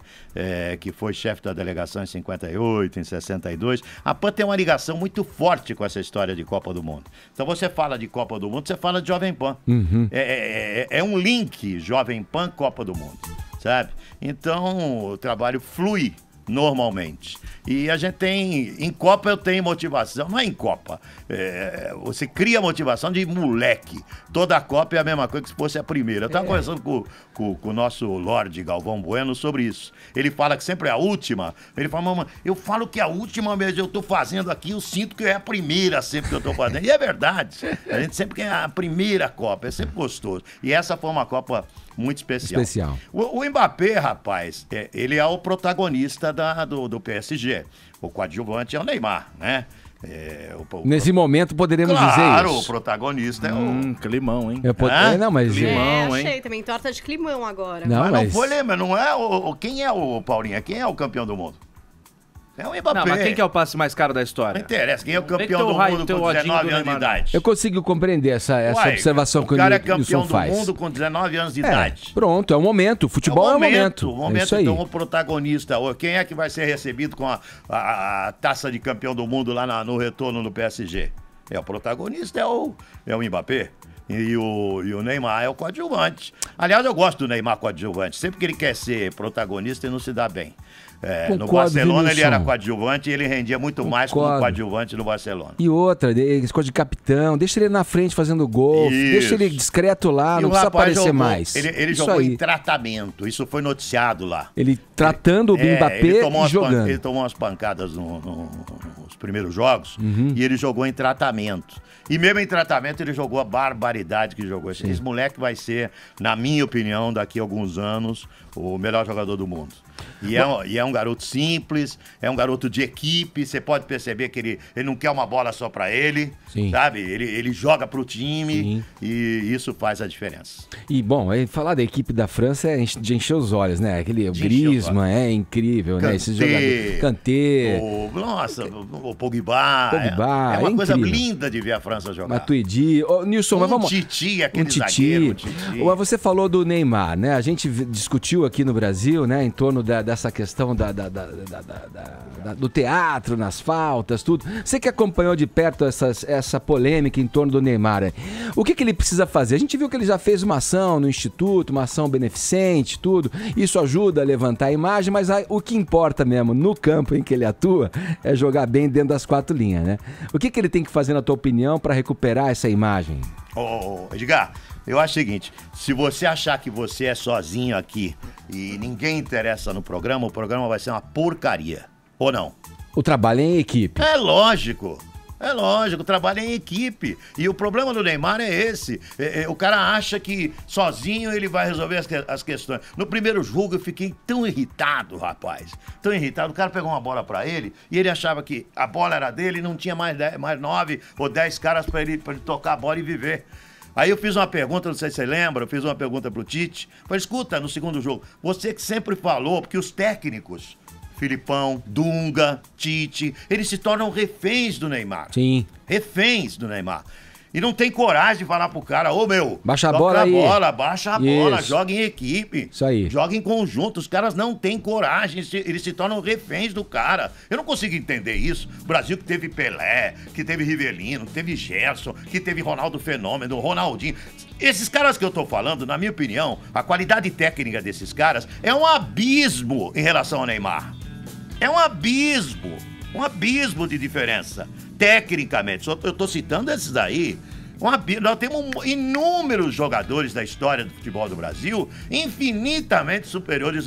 que foi chefe da delegação em 58, em 62, a PAN tem uma ligação muito forte com essa história de Copa do Mundo. Então você fala de Copa do Mundo, você fala de Jovem Pan. Uhum. É um link Jovem Pan Copa do Mundo, sabe? Então o trabalho flui normalmente. E a gente tem, em Copa eu tenho motivação, não é em Copa, você cria motivação de moleque. Toda a Copa é a mesma coisa que se fosse a primeira. Eu estava conversando com o nosso Lorde Galvão Bueno sobre isso. Ele fala que sempre é a última. Ele fala, mamãe, eu falo que é a última, mas eu estou fazendo aqui, eu sinto que é a primeira sempre que eu estou fazendo. E é verdade. A gente sempre quer a primeira Copa, é sempre gostoso. E essa foi uma Copa muito especial. O Mbappé, rapaz, ele é o protagonista do PSG. O coadjuvante é o Neymar, né? Nesse momento poderemos dizer isso. Claro, o protagonista é o... Climão, hein? Não, mas... Climão, achei hein? também torta de climão agora. Não, mas não foi, lembra? Não é quem é o Paulinha? Quem é o campeão do mundo? É o Mbappé. Não, mas quem que é o passe mais caro da história? Não interessa. Quem é o campeão do mundo com 19 anos de idade? Eu consigo compreender essa observação que o Nilson faz. O cara é campeão do mundo com 19 anos de idade. Pronto, é o momento. Futebol é o momento. É isso aí. Então, o protagonista, quem é que vai ser recebido com a taça de campeão do mundo lá no retorno do PSG? O protagonista é o Mbappé. E o Neymar é o coadjuvante. Aliás, eu gosto do Neymar coadjuvante. Sempre que ele quer ser protagonista, ele não se dá bem. No Barcelona ele era coadjuvante e ele rendia muito mais como coadjuvante no Barcelona. E outra, esse coisa de capitão, deixa ele na frente fazendo gol, deixa ele discreto lá, não precisa aparecer mais. Ele jogou em tratamento, isso foi noticiado lá. Ele tratando o Mbappé e jogando. Ele tomou umas pancadas nos primeiros jogos e ele jogou em tratamento. E mesmo em tratamento ele jogou a barbaridade que jogou. Esse moleque vai ser, na minha opinião, daqui a alguns anos, o melhor jogador do mundo. E é um garoto simples, é um garoto de equipe, você pode perceber que ele não quer uma bola só pra ele, sabe? Ele joga pro time e isso faz a diferença. E, bom, falar da equipe da França é de encher os olhos, né? O Griezmann é incrível, Kanté, né? Esses jogadores. Kanté. O Pogba. É uma coisa linda de ver a França jogar. Matuidi. Nilson, mas vamos... Titi, aquele zagueiro. Você falou do Neymar, né? A gente discutiu aqui no Brasil, né? Em torno dessa questão do teatro, nas faltas, tudo. Você que acompanhou de perto essa polêmica em torno do Neymar, né? O que ele precisa fazer? A gente viu que ele já fez uma ação no Instituto, uma ação beneficente, tudo. Isso ajuda a levantar a imagem, mas o que importa mesmo no campo em que ele atua é jogar bem dentro das 4 linhas, né? O que ele tem que fazer, na tua opinião, para recuperar essa imagem? Edgar, eu acho o seguinte, se você achar que você é sozinho aqui e ninguém interessa no programa, o programa vai ser uma porcaria, ou não? O trabalho é em equipe. É lógico, o trabalho é em equipe. E o problema do Neymar é esse. O cara acha que sozinho ele vai resolver as questões. No primeiro jogo eu fiquei tão irritado, rapaz. Tão irritado. O cara pegou uma bola pra ele e ele achava que a bola era dele e não tinha mais 9 ou 10 caras pra ele tocar a bola e viver. Aí eu fiz uma pergunta, não sei se você lembra, eu fiz uma pergunta pro Tite. Falei, escuta, no segundo jogo, você que sempre falou, porque os técnicos Filipão, Dunga, Tite, eles se tornam reféns do Neymar. Sim. Reféns do Neymar. E não tem coragem de falar pro cara, ô meu, baixa a toca bola aí. Baixa a bola, Isso. joga em equipe. Isso aí. Joga em conjunto. Os caras não têm coragem, eles se tornam reféns do cara. Eu não consigo entender isso. O Brasil que teve Pelé, que teve Rivelino, que teve Gerson, que teve Ronaldo Fenômeno, Ronaldinho. Esses caras que eu tô falando, na minha opinião, a qualidade técnica desses caras é um abismo em relação ao Neymar. É um abismo de diferença, tecnicamente. Eu tô citando esses daí. Nós temos inúmeros jogadores da história do futebol do Brasil infinitamente superiores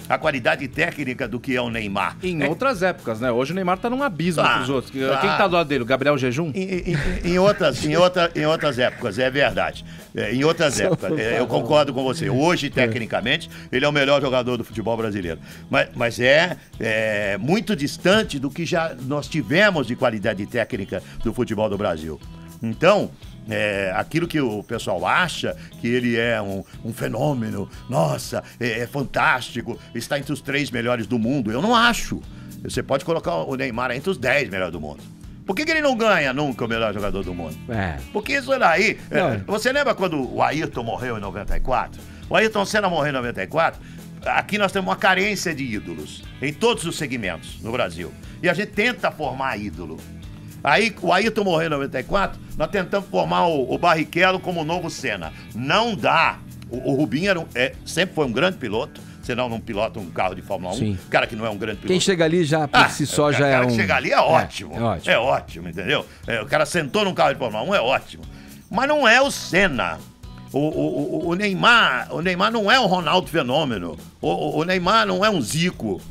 à qualidade técnica do que é o Neymar. Em outras épocas, né? Hoje o Neymar tá num abismo pros outros. Quem tá. tá do lado dele? O Gabriel Jejum? Em outras épocas, é verdade. Em outras épocas, eu concordo com você. Hoje, tecnicamente, ele é o melhor jogador do futebol brasileiro. Mas é muito distante do que já nós tivemos de qualidade técnica do futebol do Brasil. Então, aquilo que o pessoal acha que ele é um fenômeno, nossa, é fantástico, está entre os 3 melhores do mundo. Eu não acho. Você pode colocar o Neymar entre os 10 melhores do mundo. Por que ele não ganha nunca o melhor jogador do mundo? Porque isso daí... você lembra quando o Ayrton morreu em 94? O Ayrton Senna morreu em 94? Aqui nós temos uma carência de ídolos em todos os segmentos no Brasil. E a gente tenta formar ídolo. Aí o Ayrton morreu em 94, nós tentamos formar o Barrichello como o novo Senna. Não dá. O Rubinho sempre foi um grande piloto, senão não pilota um carro de Fórmula 1. Sim. Cara que não é um grande piloto. Quem chega ali já por si só já é um... O cara que chega ali é ótimo. É ótimo. É ótimo, entendeu? O cara sentou num carro de Fórmula 1, é ótimo. Mas não é o Senna. O Neymar não é um Ronaldo Fenômeno. O Neymar não é um Zico.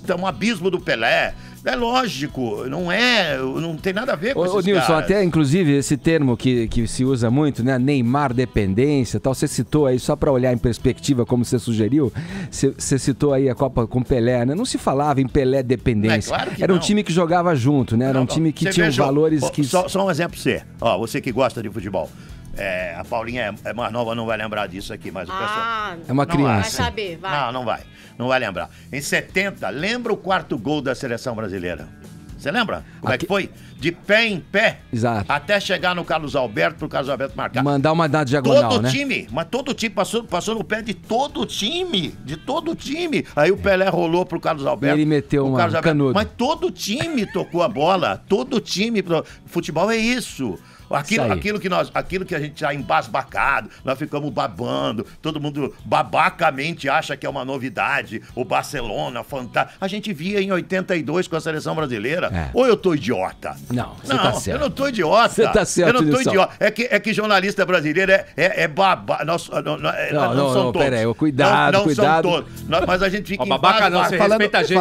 Tá um abismo do Pelé. É lógico, não tem nada a ver com esses Nilson, caras. até inclusive esse termo que se usa muito, né? Neymar dependência, tal. Você citou aí, só para olhar em perspectiva, como você sugeriu, você citou aí a Copa com Pelé, né? Não se falava em Pelé dependência. Claro que era um não. time que jogava junto, né? Era um time que tinha valores que... Só um exemplo pra você. Você que gosta de futebol. A Paulinha é mais nova, não vai lembrar disso aqui, mas o pessoal... É uma criança. Vai saber, vai. Não vai. Não vai lembrar. Em 70, lembra o 4º gol da seleção brasileira? Você lembra? Como é que foi? De pé em pé. Exato. Até chegar no Carlos Alberto, pro Carlos Alberto marcar. Mandar uma na diagonal, todo né? time, mas todo time passou no pé de todo time. Aí o Pelé rolou pro Carlos Alberto. E ele meteu uma canudo. Mas todo time tocou a bola. Todo time. Futebol é isso. Aquilo que a gente já embasbacado, nós ficamos babando, todo mundo babacamente acha que é uma novidade, o Barcelona, fantástico. A gente via em 82 com a seleção brasileira. Ou eu tô idiota? Não, você tá certo. Eu não tô idiota. Você tá certo, eu não tô Nilson. idiota. É que jornalista brasileiro é babá. Não são todos. Pera aí, cuidado. São todos. Mas a gente fica babaca não, você respeita a gente.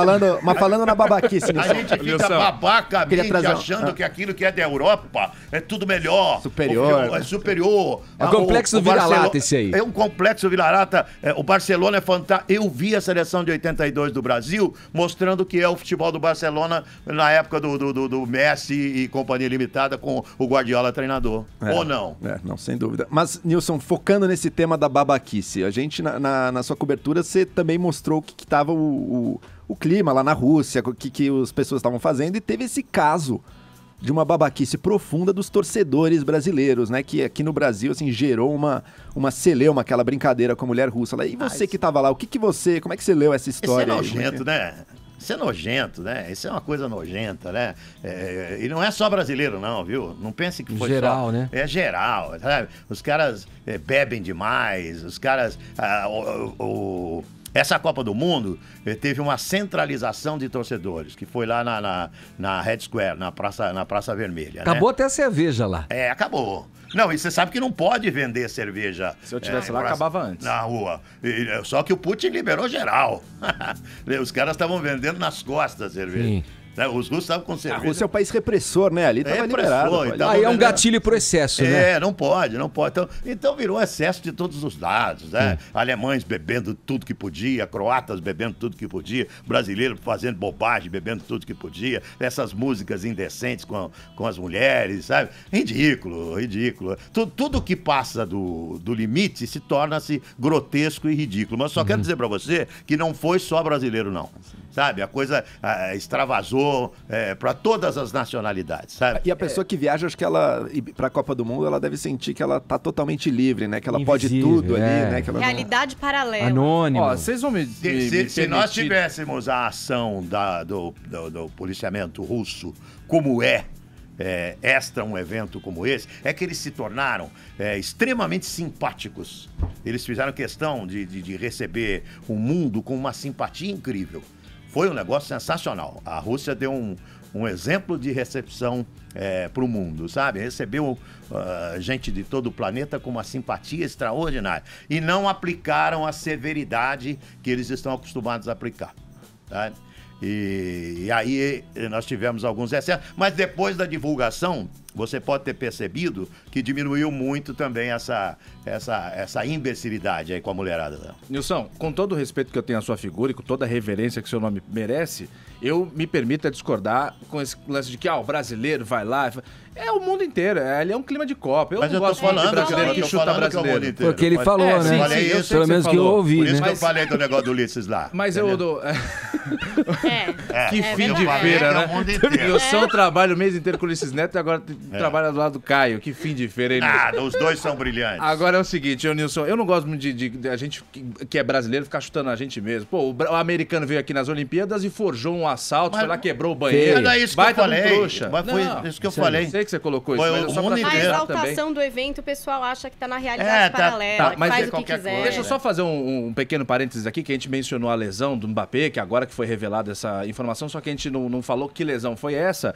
Falando na babaquice, a gente fica babacamente achando que aquilo que é da Europa é tudo melhor. Superior. É superior. É o complexo do vira-lata esse aí. É um complexo vira-lata. O Barcelona é fantástico. Eu vi a seleção de 82 do Brasil mostrando que é o futebol do Barcelona na época do Messi e companhia limitada com o Guardiola treinador. Ou não? Não, sem dúvida. Mas, Nilson, focando nesse tema da babaquice, a gente, na sua cobertura, você também mostrou o que estava o clima lá na Rússia, o que as pessoas estavam fazendo, e teve esse caso de uma babaquice profunda dos torcedores brasileiros, né? Que aqui no Brasil, assim, gerou uma celeuma, aquela brincadeira com a mulher russa. E você que tava lá, como é que você leu essa história? Isso é nojento, né? Isso é nojento, né? Isso é uma coisa nojenta, né? E não é só brasileiro, não, viu? Não pense que foi geral, só... né? É geral, sabe? Os caras bebem demais, os caras... Essa Copa do Mundo teve uma centralização de torcedores, que foi lá na Red Square, na Praça Vermelha. Acabou né? até a cerveja lá. Acabou. Não, e você sabe que não pode vender cerveja. Se eu tivesse lá, acabava antes. Na rua. Só que o Putin liberou geral. Os caras estavam vendendo nas costas a cerveja. Sim. Os russos estavam com cerveja. A Rússia é um país repressor, né? Ali tava liberado. Então, Aí é um gatilho pro excesso, né? Não pode. Então virou excesso de todos os lados, né? Alemães bebendo tudo que podia, croatas bebendo tudo que podia, brasileiros fazendo bobagem, bebendo tudo que podia, essas músicas indecentes com as mulheres, sabe? Ridículo. Tudo que passa do limite se torna-se grotesco e ridículo. Mas só quero dizer pra você que não foi só brasileiro, não. sabe? A coisa extravasou para todas as nacionalidades, sabe? E a pessoa que viaja, acho que ela, para a Copa do Mundo, ela deve sentir que ela tá totalmente livre, né? Que ela pode tudo ali, né? Que ela Realidade paralela. Anônimo. Ó, vocês vão me Se nós tivéssemos a ação do policiamento russo como extra um evento como esse, é que eles se tornaram extremamente simpáticos. Eles fizeram questão de receber o mundo com uma simpatia incrível. Foi um negócio sensacional. A Rússia deu um exemplo de recepção para o mundo, sabe? Recebeu gente de todo o planeta com uma simpatia extraordinária. E não aplicaram a severidade que eles estão acostumados a aplicar, sabe? E aí nós tivemos alguns excessos, mas depois da divulgação, você pode ter percebido que diminuiu muito também essa imbecilidade aí com a mulherada. Nilson, com todo o respeito que eu tenho à sua figura e com toda a reverência que o seu nome merece, eu me permito discordar com esse lance de que o brasileiro vai lá... É o mundo inteiro, ali é um clima de Copa. Mas eu tô falando de brasileiro que chuta brasileiro. Foi o que ele falou, né? Sim, falei eu isso, sei pelo menos que eu ouvi, Por isso né? que eu falei do negócio do Ulisses lá. Mas entendeu? Que fim de falei feira, que é né? o mundo inteiro. Nilson trabalha o mês inteiro com o Ulisses Neto e agora trabalha do lado do Caio. Que fim de feira, hein, Nilson? Os dois são brilhantes. Agora é o seguinte, Nilson, eu não gosto muito de a gente que é brasileiro ficar chutando a gente mesmo. Pô, o americano veio aqui nas Olimpíadas e forjou um assalto, foi lá, quebrou o banheiro. Mas é isso que eu falei. Trouxa. Mas foi isso que eu falei. Sei que você colocou isso, Foi mas o é só mundo pra A inteiro. exaltação do evento, o pessoal acha que tá na realidade paralela, que mas faz o que qualquer quiser. coisa. Deixa eu só fazer um pequeno parênteses aqui, que a gente mencionou a lesão do Mbappé, que agora que foi revelada essa informação, só que a gente não falou que lesão foi essa.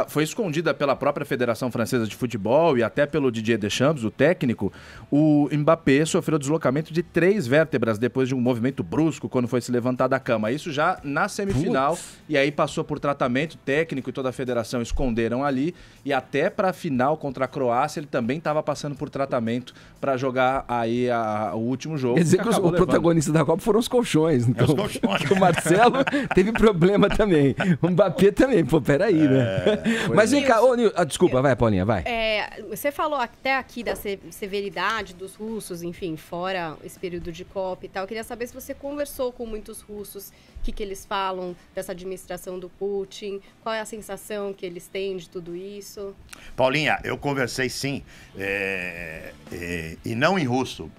Foi escondida pela própria Federação Francesa de Futebol e até pelo Didier Deschamps, o técnico. O Mbappé sofreu deslocamento de 3 vértebras depois de um movimento brusco quando foi se levantar da cama. Isso já na semifinal. E aí passou por tratamento técnico e toda a federação esconderam ali. E até para a final contra a Croácia, ele também estava passando por tratamento para jogar aí o último jogo. Quer dizer que o protagonista da Copa foram os colchões. Então, Os colchões. que o Marcelo teve problema também. O Mbappé também. Pô, peraí, né? Mas vem cá, desculpa, vai, Paulinha, vai. Você falou até aqui da severidade dos russos, enfim, fora esse período de Copa e tal. Eu queria saber se você conversou com muitos russos, o que eles falam dessa administração do Putin, qual é a sensação que eles têm de tudo isso? Paulinha, eu conversei sim, e não em russo.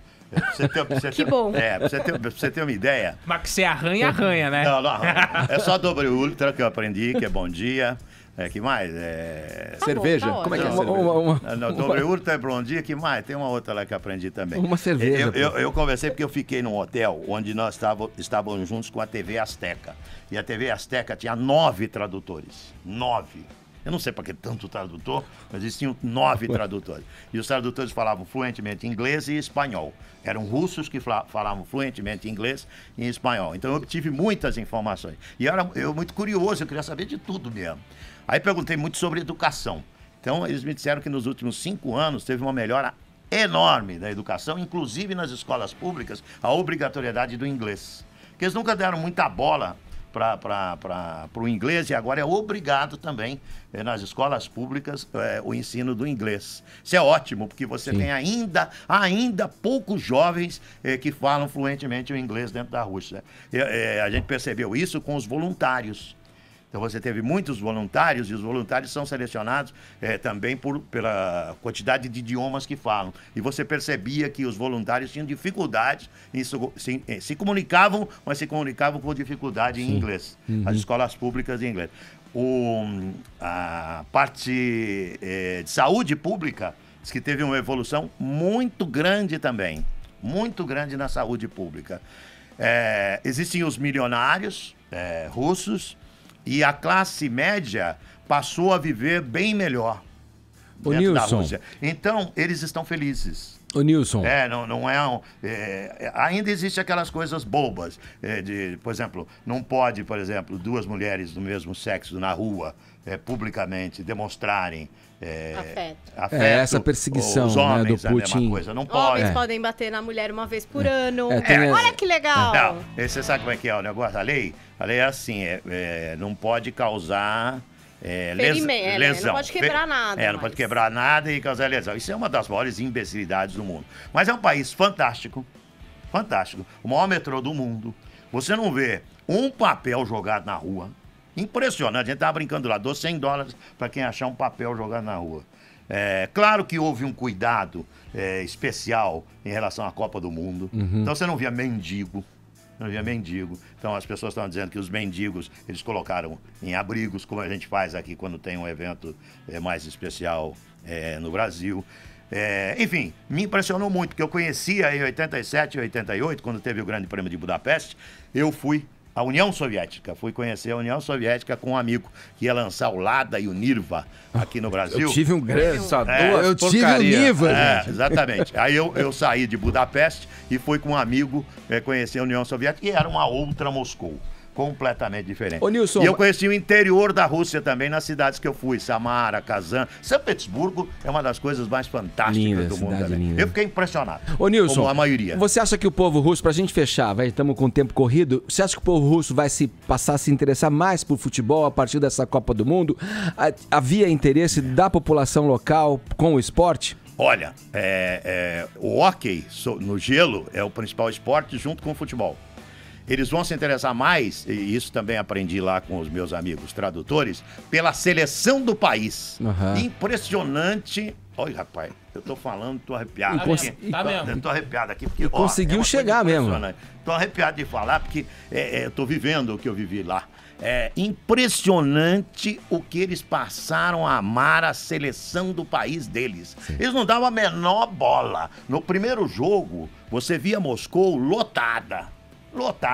Que bom. Pra você ter uma ideia. Mas que você arranha, né? Não arranha. É só dobre ultra que eu aprendi, que é bom dia. Que mais? Cerveja? Tá bom, Como é que é? Não, dobre ultra é bom dia, que mais? Tem uma outra lá que eu aprendi também. Uma cerveja. Eu conversei porque eu fiquei num hotel onde nós estávamos juntos com a TV Azteca. E a TV Azteca tinha 9 tradutores. 9. Eu não sei para que tanto tradutor, mas eles tinham 9 tradutores. E os tradutores falavam fluentemente inglês e espanhol. Eram russos que falavam fluentemente inglês e espanhol. Então eu obtive muitas informações. E eu muito curioso, eu queria saber de tudo mesmo. Aí perguntei muito sobre educação. Então eles me disseram que nos últimos 5 anos teve uma melhora enorme da educação, inclusive nas escolas públicas, a obrigatoriedade do inglês. Porque eles nunca deram muita bola para o inglês e agora é obrigado também nas escolas públicas o ensino do inglês. Isso é ótimo, porque você tem ainda poucos jovens que falam fluentemente o inglês dentro da Rússia. A gente percebeu isso com os voluntários. Então você teve muitos voluntários e os voluntários são selecionados também pela quantidade de idiomas que falam. E você percebia que os voluntários tinham dificuldade em se comunicavam, mas se comunicavam com dificuldade em inglês. As escolas públicas em inglês. A parte de saúde pública diz que teve uma evolução muito grande também. Muito grande na saúde pública. Existem os milionários russos. E a classe média passou a viver bem melhor dentro da Rússia. Então, eles estão felizes. Ô, Nilson. Ainda existem aquelas coisas bobas. Por exemplo, não pode, por exemplo, 2 mulheres do mesmo sexo na rua, publicamente, demonstrarem afeto. Essa perseguição, os homens, né, do Putin. a mesma coisa. Não pode. Homens podem bater na mulher uma vez por ano. tem Olha que legal. Não, você sabe como é que é o negócio? A lei é assim, não pode causar lesão. Não pode quebrar nada. Não pode quebrar nada e causar lesão. Isso é uma das maiores imbecilidades do mundo. Mas é um país fantástico. Fantástico. O maior metrô do mundo. Você não vê um papel jogado na rua. Impressionante. A gente tava brincando lá, dou $100 para quem achar um papel jogado na rua. Claro que houve um cuidado especial em relação à Copa do Mundo. Então você não via mendigo. Então as pessoas estão dizendo que os mendigos eles colocaram em abrigos, como a gente faz aqui quando tem um evento mais especial no Brasil. Enfim, me impressionou muito, porque eu conhecia em 87 e 88, quando teve o Grande Prêmio de Budapeste, eu fui à União Soviética. Fui conhecer a União Soviética com um amigo que ia lançar o Lada e o Nirva aqui no Brasil. Eu tive um grande... Eu tive o Nirva, gente. Exatamente. Aí eu saí de Budapeste e fui com um amigo conhecer a União Soviética, e era uma outra Moscou. Completamente diferente. Ô, Nilson, e eu conheci o interior da Rússia também, nas cidades que eu fui, Samara, Kazan. São Petersburgo é uma das coisas mais fantásticas do mundo também. Linda. Eu fiquei impressionado. Ô, Nilson, como a maioria. Você acha que o povo russo, pra gente fechar, estamos com o tempo corrido, você acha que o povo russo vai passar a se interessar mais por futebol a partir dessa Copa do Mundo? Havia interesse da população local com o esporte? Olha, o hóquei no gelo é o principal esporte junto com o futebol. Eles vão se interessar mais, e isso também aprendi lá com os meus amigos tradutores, pela seleção do país. Impressionante. Olha, rapaz, eu tô falando, tô arrepiado. Tá mesmo. Eu tô arrepiado aqui, porque conseguiu chegar mesmo. Tô arrepiado de falar, porque eu tô vivendo o que eu vivi lá. É impressionante o que eles passaram a amar a seleção do país deles. Sim. Eles não davam a menor bola. No primeiro jogo, você via Moscou lotada,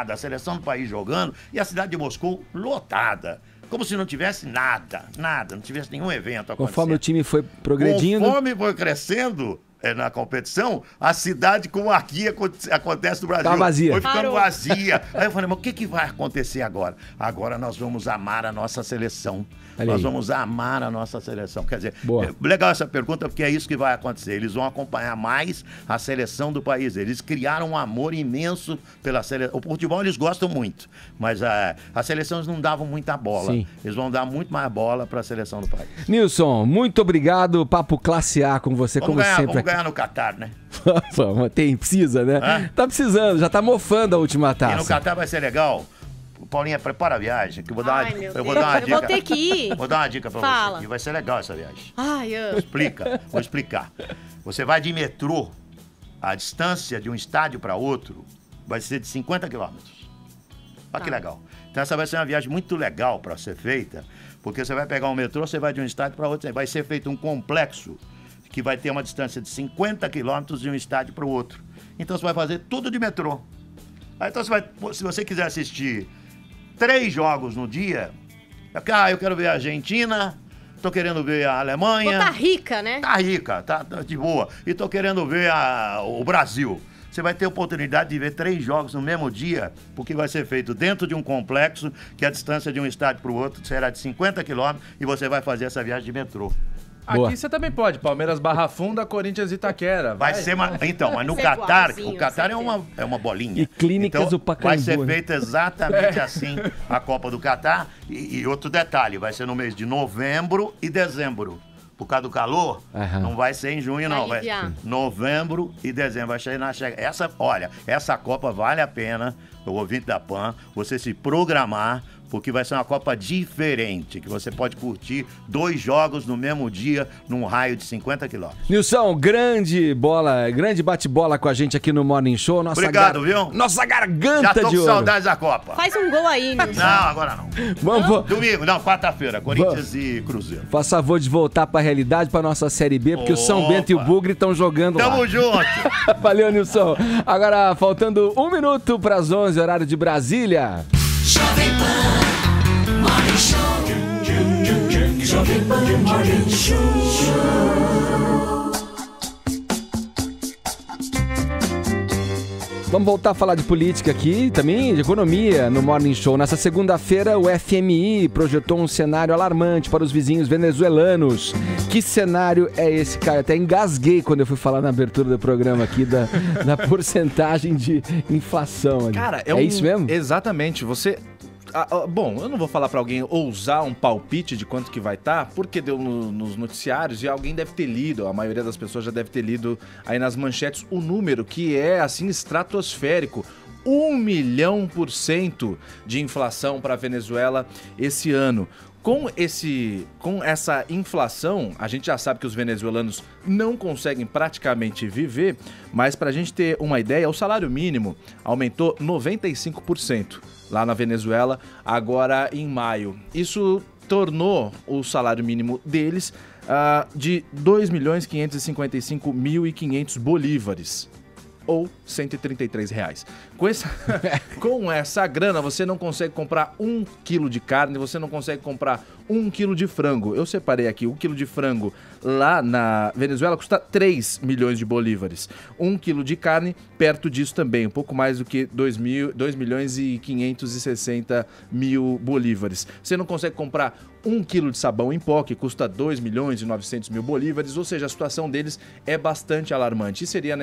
a seleção do país jogando e a cidade de Moscou lotada. Como se não tivesse nada, não tivesse nenhum evento acontecendo. Conforme o time foi progredindo... Conforme foi crescendo na competição, a cidade, como aqui acontece no Brasil, tá vazia. Foi ficando vazia. Aí eu falei, mas o que vai acontecer agora? Agora nós vamos amar a nossa seleção. Nós vamos amar a nossa seleção. Quer dizer, legal essa pergunta, porque é isso que vai acontecer. Eles vão acompanhar mais a seleção do país. Eles criaram um amor imenso pela seleção. O futebol eles gostam muito, mas a seleção eles não davam muita bola. Sim. Eles vão dar muito mais bola para a seleção do país. Nilson, muito obrigado. Papo classe A com você, como sempre. Vamos ganhar no Catar, né? Precisa, né? Tá precisando, já tá mofando a última taça. E no Catar vai ser legal. Paulinha, prepara a viagem, que eu vou dar uma dica. Eu vou ter que ir. Vou dar uma dica pra você, que vai ser legal essa viagem. Vou explicar. Você vai de metrô, a distância de um estádio para outro vai ser de 50 quilômetros. Olha que legal. Então essa vai ser uma viagem muito legal para ser feita, porque você vai pegar um metrô, você vai de um estádio para outro, vai ser feito um complexo que vai ter uma distância de 50 quilômetros de um estádio para o outro. Então você vai fazer tudo de metrô. Aí, então se você quiser assistir 3 jogos no dia, eu quero ver a Argentina, tô querendo ver a Alemanha. Tá rica, né? Tá rica, tá de boa. E tô querendo ver o Brasil. Você vai ter oportunidade de ver 3 jogos no mesmo dia, porque vai ser feito dentro de um complexo, que a distância de um estádio para o outro será de 50 quilômetros, e você vai fazer essa viagem de metrô. Aqui você também pode, Palmeiras Barra Funda, Corinthians Itaquera. Vai ser então, mas no Catar, o Catar é uma bolinha. E clínicas então, do Pacaembu. Vai ser feita exatamente assim a Copa do Catar. E outro detalhe, vai ser no mês de novembro e dezembro. Por causa do calor, não vai ser em junho, não. Vai novembro e dezembro. Vai chegar essa Copa vale a pena, o ouvinte da PAN, você se programar, porque vai ser uma Copa diferente, que você pode curtir 2 jogos no mesmo dia, num raio de 50 quilômetros. Nilson, grande bate-bola com a gente aqui no Morning Show. Obrigado, viu? Nossa garganta já tô de com ouro. saudades da Copa. Faz um gol aí, Nilson. Não, agora não. Domingo, quarta-feira, Corinthians e Cruzeiro. Faz favor de voltar pra realidade, pra nossa Série B, porque o São Bento e o Bugre estão jogando lá. Tamo junto. Valeu, Nilson. Agora, faltando 1 minuto pras 11, horário de Brasília. Jovem Pan Morning Show. Jovem Pan Morning Show. Vamos voltar a falar de política aqui, também de economia no Morning Show. Nessa segunda-feira, o FMI projetou um cenário alarmante para os vizinhos venezuelanos. Que cenário é esse, cara? Até engasguei quando eu fui falar na abertura do programa aqui da porcentagem de inflação. Ali. Cara, é isso mesmo? Exatamente. Você... bom, eu não vou falar pra alguém ousar um palpite de quanto que vai estar, porque deu nos noticiários e alguém deve ter lido, a maioria das pessoas já deve ter lido aí nas manchetes o número que é, assim, estratosférico. 1 milhão% de inflação para a Venezuela esse ano. Com essa inflação, a gente já sabe que os venezuelanos não conseguem praticamente viver, mas para a gente ter uma ideia, o salário mínimo aumentou 95% lá na Venezuela, agora em maio. Isso tornou o salário mínimo deles de 2.555.500 bolívares. Ou R$133. Com essa grana, você não consegue comprar 1 quilo de carne, você não consegue comprar 1 quilo de frango. Eu separei aqui, 1 quilo de frango lá na Venezuela custa 3 milhões de bolívares. 1 quilo de carne, perto disso também, um pouco mais do que 2.560.000 bolívares. Você não consegue comprar 1 quilo de sabão em pó, que custa 2.900.000 bolívares, ou seja, a situação deles é bastante alarmante. E seriam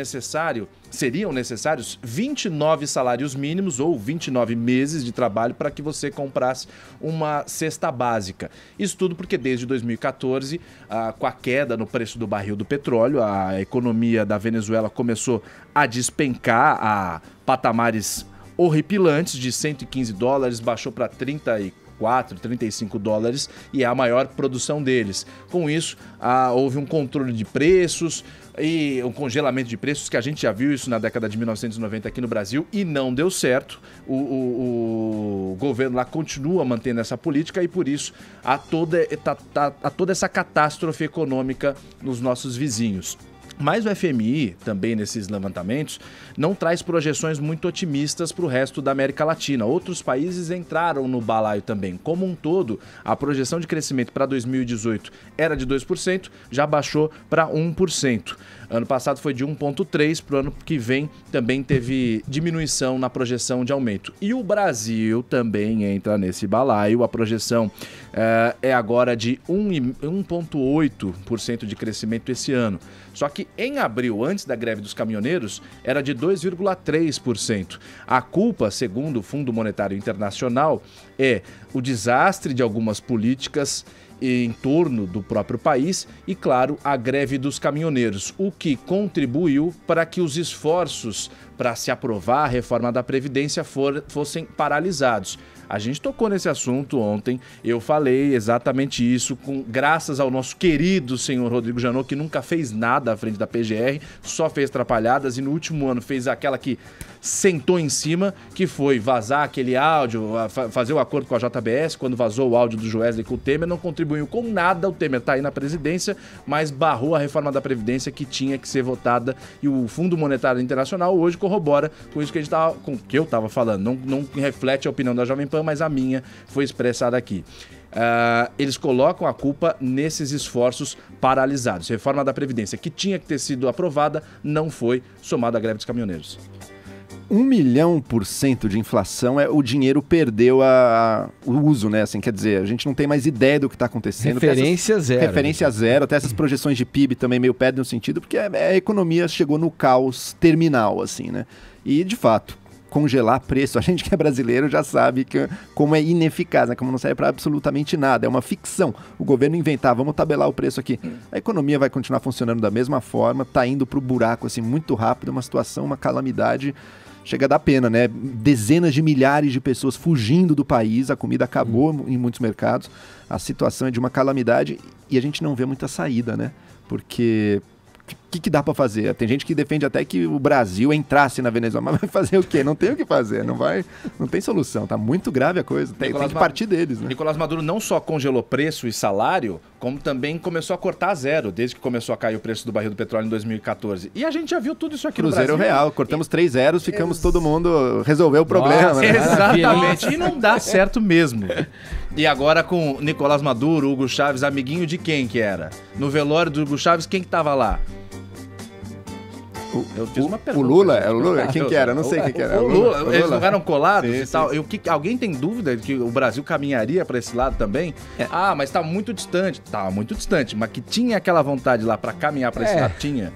necessários 29 salários mínimos ou 29 meses de trabalho para que você comprasse uma cesta básica. Isso tudo porque desde 2014, com a queda no preço do barril do petróleo, a economia da Venezuela começou a despencar a patamares horripilantes de $115, baixou para 35 dólares e é a maior produção deles. Com isso, houve um controle de preços e um congelamento de preços, que a gente já viu isso na década de 1990 aqui no Brasil e não deu certo. O governo lá continua mantendo essa política e por isso há toda essa catástrofe econômica nos nossos vizinhos. Mas o FMI, também nesses levantamentos, não traz projeções muito otimistas para o resto da América Latina. Outros países entraram no balaio também. Como um todo, a projeção de crescimento para 2018 era de 2%, já baixou para 1%. Ano passado foi de 1,3%, para o ano que vem também teve diminuição na projeção de aumento. E o Brasil também entra nesse balaio. A projeção é agora de 1,8% de crescimento esse ano. Só que em abril, antes da greve dos caminhoneiros, era de 2,3%. A culpa, segundo o Fundo Monetário Internacional, é o desastre de algumas políticas em torno do próprio país e, claro, a greve dos caminhoneiros, o que contribuiu para que os esforços para se aprovar a reforma da Previdência fossem paralisados. A gente tocou nesse assunto ontem, eu falei exatamente isso, graças ao nosso querido senhor Rodrigo Janot, que nunca fez nada à frente da PGR, só fez atrapalhadas e no último ano fez aquela que sentou em cima, que foi vazar aquele áudio, fazer o acordo com a JBS, quando vazou o áudio do Joesley com o Temer, não contribuiu com nada, o Temer está aí na presidência, mas barrou a reforma da Previdência que tinha que ser votada e o Fundo Monetário Internacional hoje corrobora com isso que eu estava falando, não reflete a opinião da Jovem Pan, mas a minha foi expressada aqui. Eles colocam a culpa nesses esforços paralisados. Reforma da Previdência, que tinha que ter sido aprovada, não foi, somada à greve dos caminhoneiros. 1 milhão% de inflação, o dinheiro perdeu o uso, né? Assim, quer dizer, a gente não tem mais ideia do que está acontecendo. Referência zero. Referência zero, até essas projeções de PIB também meio perdem o sentido, porque a economia chegou no caos terminal, assim, né? E, de fato, congelar preço, a gente que é brasileiro já sabe como é ineficaz, né? Como não serve para absolutamente nada, é uma ficção. O governo inventar, vamos tabelar o preço aqui. A economia vai continuar funcionando da mesma forma, tá indo pro buraco assim muito rápido, uma situação, uma calamidade, chega a dar pena, né? Dezenas de milhares de pessoas fugindo do país, a comida acabou em muitos mercados, a situação é de uma calamidade e a gente não vê muita saída, né? Porque o que dá para fazer? Tem gente que defende até que o Brasil entrasse na Venezuela, mas vai fazer o quê? Não tem o que fazer, não tem solução, tá muito grave a coisa, tem que partir deles, né? Nicolás Maduro não só congelou preço e salário, como também começou a cortar a zero, desde que começou a cair o preço do barril do petróleo em 2014. E a gente já viu tudo isso aqui Cruzeiro no Brasil. Real, cortamos 3 zeros, ficamos todo mundo, resolveu o problema. Nossa, né? Exatamente, e não dá certo mesmo. E agora com Nicolás Maduro, Hugo Chávez, amiguinho de quem que era? No velório do Hugo Chávez, quem que tava lá? Eu fiz uma pergunta. O Lula? Quem que era? Não sei quem que era. O Lula. Eles não eram colados e tal. Alguém tem dúvida de que o Brasil caminharia para esse lado também? Mas tá muito distante. Tá muito distante, mas que tinha aquela vontade lá para caminhar para esse lado, tinha.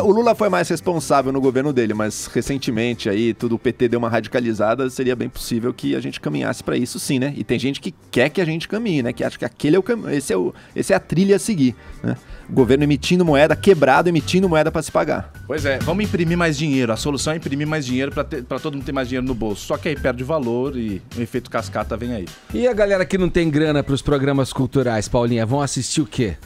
O Lula foi mais responsável no governo dele, mas recentemente aí o PT deu uma radicalizada, seria bem possível que a gente caminhasse para isso sim, né? E tem gente que quer que a gente caminhe, né? Que acha que aquele é o caminho, esse é a trilha a seguir, né? O governo emitindo moeda, quebrado, emitindo moeda para se pagar. Pois é, vamos imprimir mais dinheiro. A solução é imprimir mais dinheiro para todo mundo ter mais dinheiro no bolso. Só que aí perde valor e o efeito cascata vem aí. E a galera que não tem grana pros programas culturais, Paulinha, vão assistir o quê?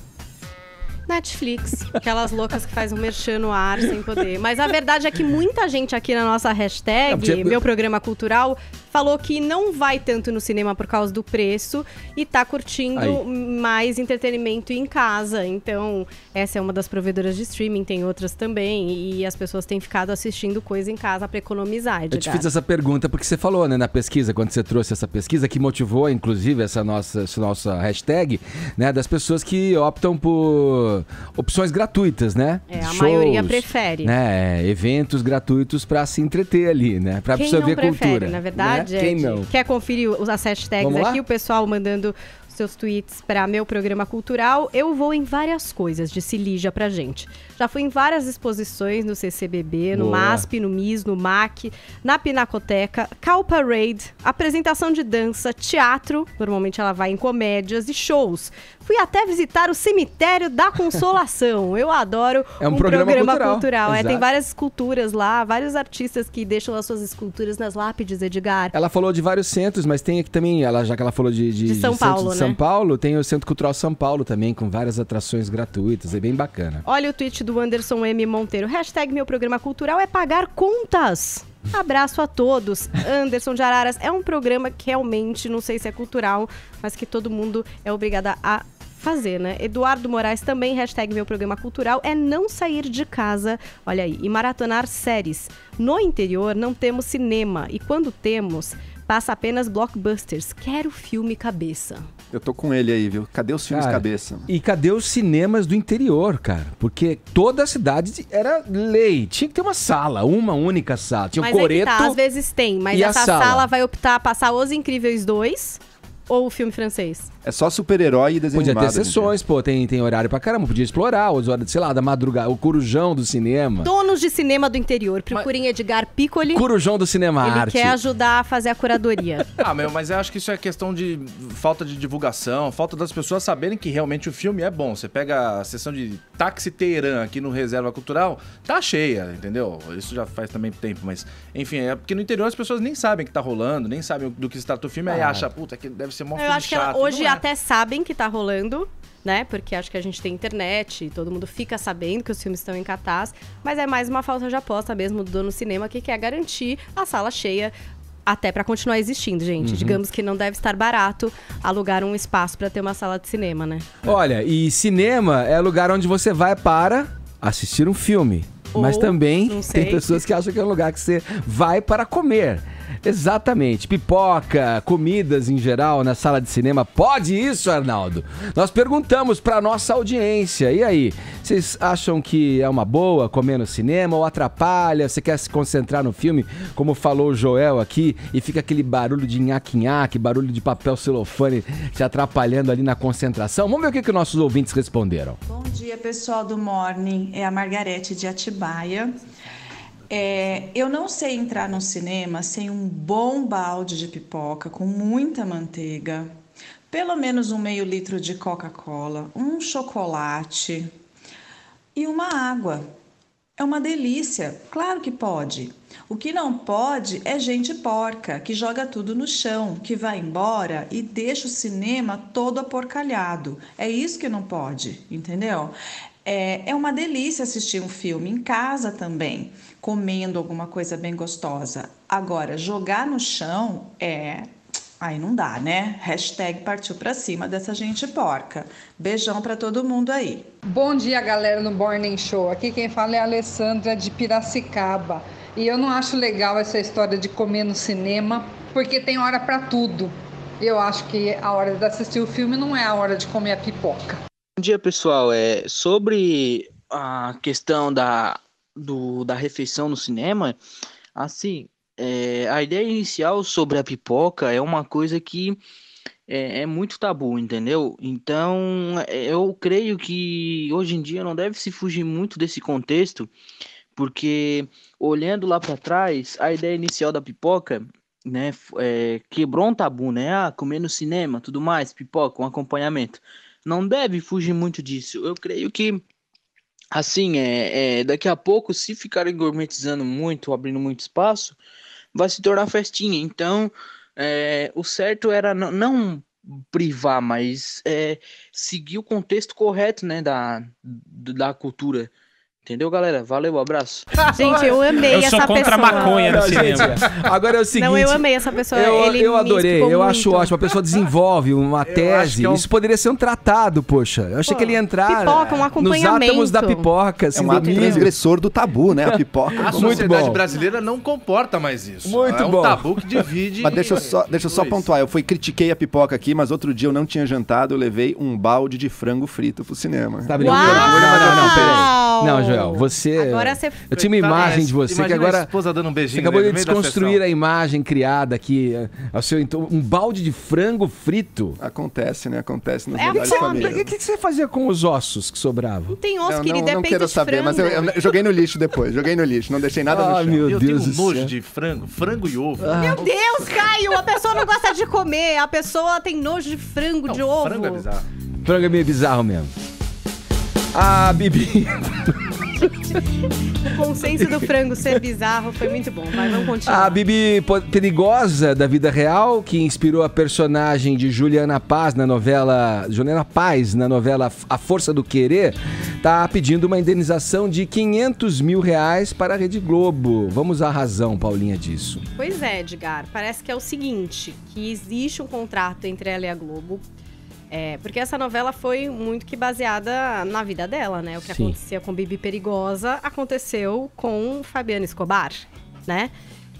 Netflix, aquelas loucas que faz um merchan no ar sem poder. Mas a verdade é que muita gente aqui na nossa hashtag, meu programa cultural, falou que não vai tanto no cinema por causa do preço e tá curtindo mais entretenimento em casa. Então, essa é uma das provedoras de streaming, tem outras também, e as pessoas têm ficado assistindo coisa em casa pra economizar, Edgar. Eu te fiz essa pergunta porque você falou, né, na pesquisa, quando você trouxe essa pesquisa, que motivou, inclusive, essa nossa hashtag, né, das pessoas que optam por opções gratuitas, né? A maioria prefere. Né, eventos gratuitos pra se entreter ali, né, pra absorver prefere, cultura. Na verdade, né? Quem não? Quer conferir as hashtags aqui? O pessoal mandando seus tweets para meu programa cultural. Eu vou em várias coisas, disse Lígia pra gente. Já fui em várias exposições no CCBB, no MASP, no MIS, no MAC, na Pinacoteca, Cal Parade, apresentação de dança, teatro, normalmente ela vai em comédias e shows. Fui até visitar o Cemitério da Consolação. Eu adoro um programa cultural. Tem várias esculturas lá, vários artistas que deixam as suas esculturas nas lápides, Edgar. Ela falou de vários centros, mas tem aqui também, já que ela falou de São Paulo, de São Paulo, tem o Centro Cultural São Paulo também, com várias atrações gratuitas, é bem bacana. Olha o tweet do Anderson M. Monteiro. Hashtag meu programa cultural é pagar contas. Abraço a todos. Anderson de Araras, é um programa que realmente, não sei se é cultural, mas que todo mundo é obrigado a fazer, né? Eduardo Moraes também, hashtag meu programa cultural é não sair de casa, olha aí, e maratonar séries. No interior não temos cinema e quando temos, passa apenas blockbusters. Quero filme cabeça. Eu tô com ele aí, viu? Cadê os filmes cabeça? E cadê os cinemas do interior, cara? Porque toda a cidade era lei. Tinha que ter uma sala, uma única sala. Tinha um coreto. Às vezes tem, mas essa sala vai optar a passar Os Incríveis 2 ou o filme francês. É só super-herói e desenho animado. Podia ter sessões, pô, tem horário pra caramba, podia explorar, os horários, sei lá, da madrugada, o corujão do cinema. Donos de cinema do interior, procurem Edgar Piccoli. Corujão do cinema arte. Ele quer ajudar a fazer a curadoria. Mas eu acho que isso é questão de falta de divulgação, falta das pessoas saberem que realmente o filme é bom. Você pega a sessão de Táxi Teherã aqui no Reserva Cultural, tá cheia, entendeu? Isso já faz também tempo, mas enfim, é porque no interior as pessoas nem sabem que tá rolando, nem sabem do que se trata o filme, aí acha, puta, que deve ser mó filme chato. Eu acho que hoje até sabem que tá rolando, né? Porque acho que a gente tem internet e todo mundo fica sabendo que os filmes estão em cartaz, mas é mais uma falta de aposta mesmo do dono do cinema que quer garantir a sala cheia até pra continuar existindo, gente. Digamos que não deve estar barato alugar um espaço pra ter uma sala de cinema, né? Olha, e cinema é lugar onde você vai para assistir um filme. Mas também tem pessoas que acham que é um lugar que você vai para comer. Exatamente. Pipoca, comidas em geral na sala de cinema. Pode isso, Arnaldo? Nós perguntamos para nossa audiência. E aí? Vocês acham que é uma boa comer no cinema ou atrapalha? Você quer se concentrar no filme, como falou o Joel aqui, e fica aquele barulho de nhaque-nhaque, barulho de papel celofane te atrapalhando ali na concentração? Vamos ver o que nossos ouvintes responderam. Bom dia, pessoal do Morning. É a Margarete de Atibaia. Eu não sei entrar no cinema sem um bom balde de pipoca com muita manteiga, pelo menos um meio litro de Coca-Cola, um chocolate e uma água. É uma delícia, claro que pode. O que não pode é gente porca, que joga tudo no chão, que vai embora e deixa o cinema todo aporcalhado. É isso que não pode, entendeu? É uma delícia assistir um filme em casa também, comendo alguma coisa bem gostosa. Agora, jogar no chão aí não dá, né? Hashtag partiu pra cima dessa gente porca. Beijão pra todo mundo aí. Bom dia, galera no Morning Show. Aqui quem fala é a Alessandra de Piracicaba. E eu não acho legal essa história de comer no cinema, porque tem hora pra tudo. Eu acho que a hora de assistir o filme não é a hora de comer a pipoca. Bom dia, pessoal. Sobre a questão da refeição no cinema, assim, a ideia inicial sobre a pipoca é uma coisa que é muito tabu, entendeu? Então, eu creio que hoje em dia não deve se fugir muito desse contexto, porque olhando lá para trás, a ideia inicial da pipoca, né, quebrou um tabu, né? Comer no cinema, tudo mais, pipoca, um acompanhamento. não deve fugir muito disso. Eu creio que, assim, daqui a pouco, se ficarem gourmetizando muito, abrindo muito espaço, vai se tornar festinha. Então, o certo era não privar, mas seguir o contexto correto, né, da cultura. Entendeu, galera? Valeu, abraço. Gente, eu amei essa pessoa. Eu sou contra a maconha no cinema. Agora é o seguinte... Não, eu amei essa pessoa. Eu adorei, eu acho ótimo. A pessoa desenvolve uma tese. que Isso poderia ser um tratado, poxa. Eu achei que ele ia entrar pipoca, um acompanhamento. nos átomos da pipoca. Assim, É um ato transgressor do tabu, né? A pipoca. A sociedade brasileira não comporta mais isso. Muito é um bom. tabu que divide... Mas deixa eu só pontuar. Eu critiquei a pipoca aqui, mas outro dia eu não tinha jantado, eu levei um balde de frango frito pro cinema. Tá brincando? Não, peraí. Não, Joel, você... Agora você... Eu tinha uma imagem de você que agora... a esposa dando um beijinho Você acabou de no meio da desconstruir sessão. a imagem criada aqui. Um balde de frango frito. Acontece, né? Acontece nos É a lugares de fome. família. O que você fazia com os ossos que sobravam? Não tem osso, Eu querido, é não peito quero de saber, frango. mas eu joguei no lixo depois. Joguei no lixo, não deixei nada no chão. Meu Eu Deus tenho do nojo céu. de frango e ovo. Meu Deus, Caio, a pessoa não gosta de comer, a pessoa tem nojo de frango, de ovo. Frango é bizarro. Frango é meio bizarro mesmo. A Bibi... O consenso do frango ser bizarro foi muito bom. Vai, vamos continuar. A Bibi perigosa da vida real, que inspirou a personagem de Juliana Paz na novela A Força do Querer, tá pedindo uma indenização de R$500 mil para a Rede Globo. Vamos à razão, Paulinha, disso. Pois é, Edgar. Parece que é o seguinte, que existe um contrato entre ela e a Globo. Porque essa novela foi muito que baseada na vida dela, né? O que acontecia com Bibi Perigosa aconteceu com Fabiana Escobar, né?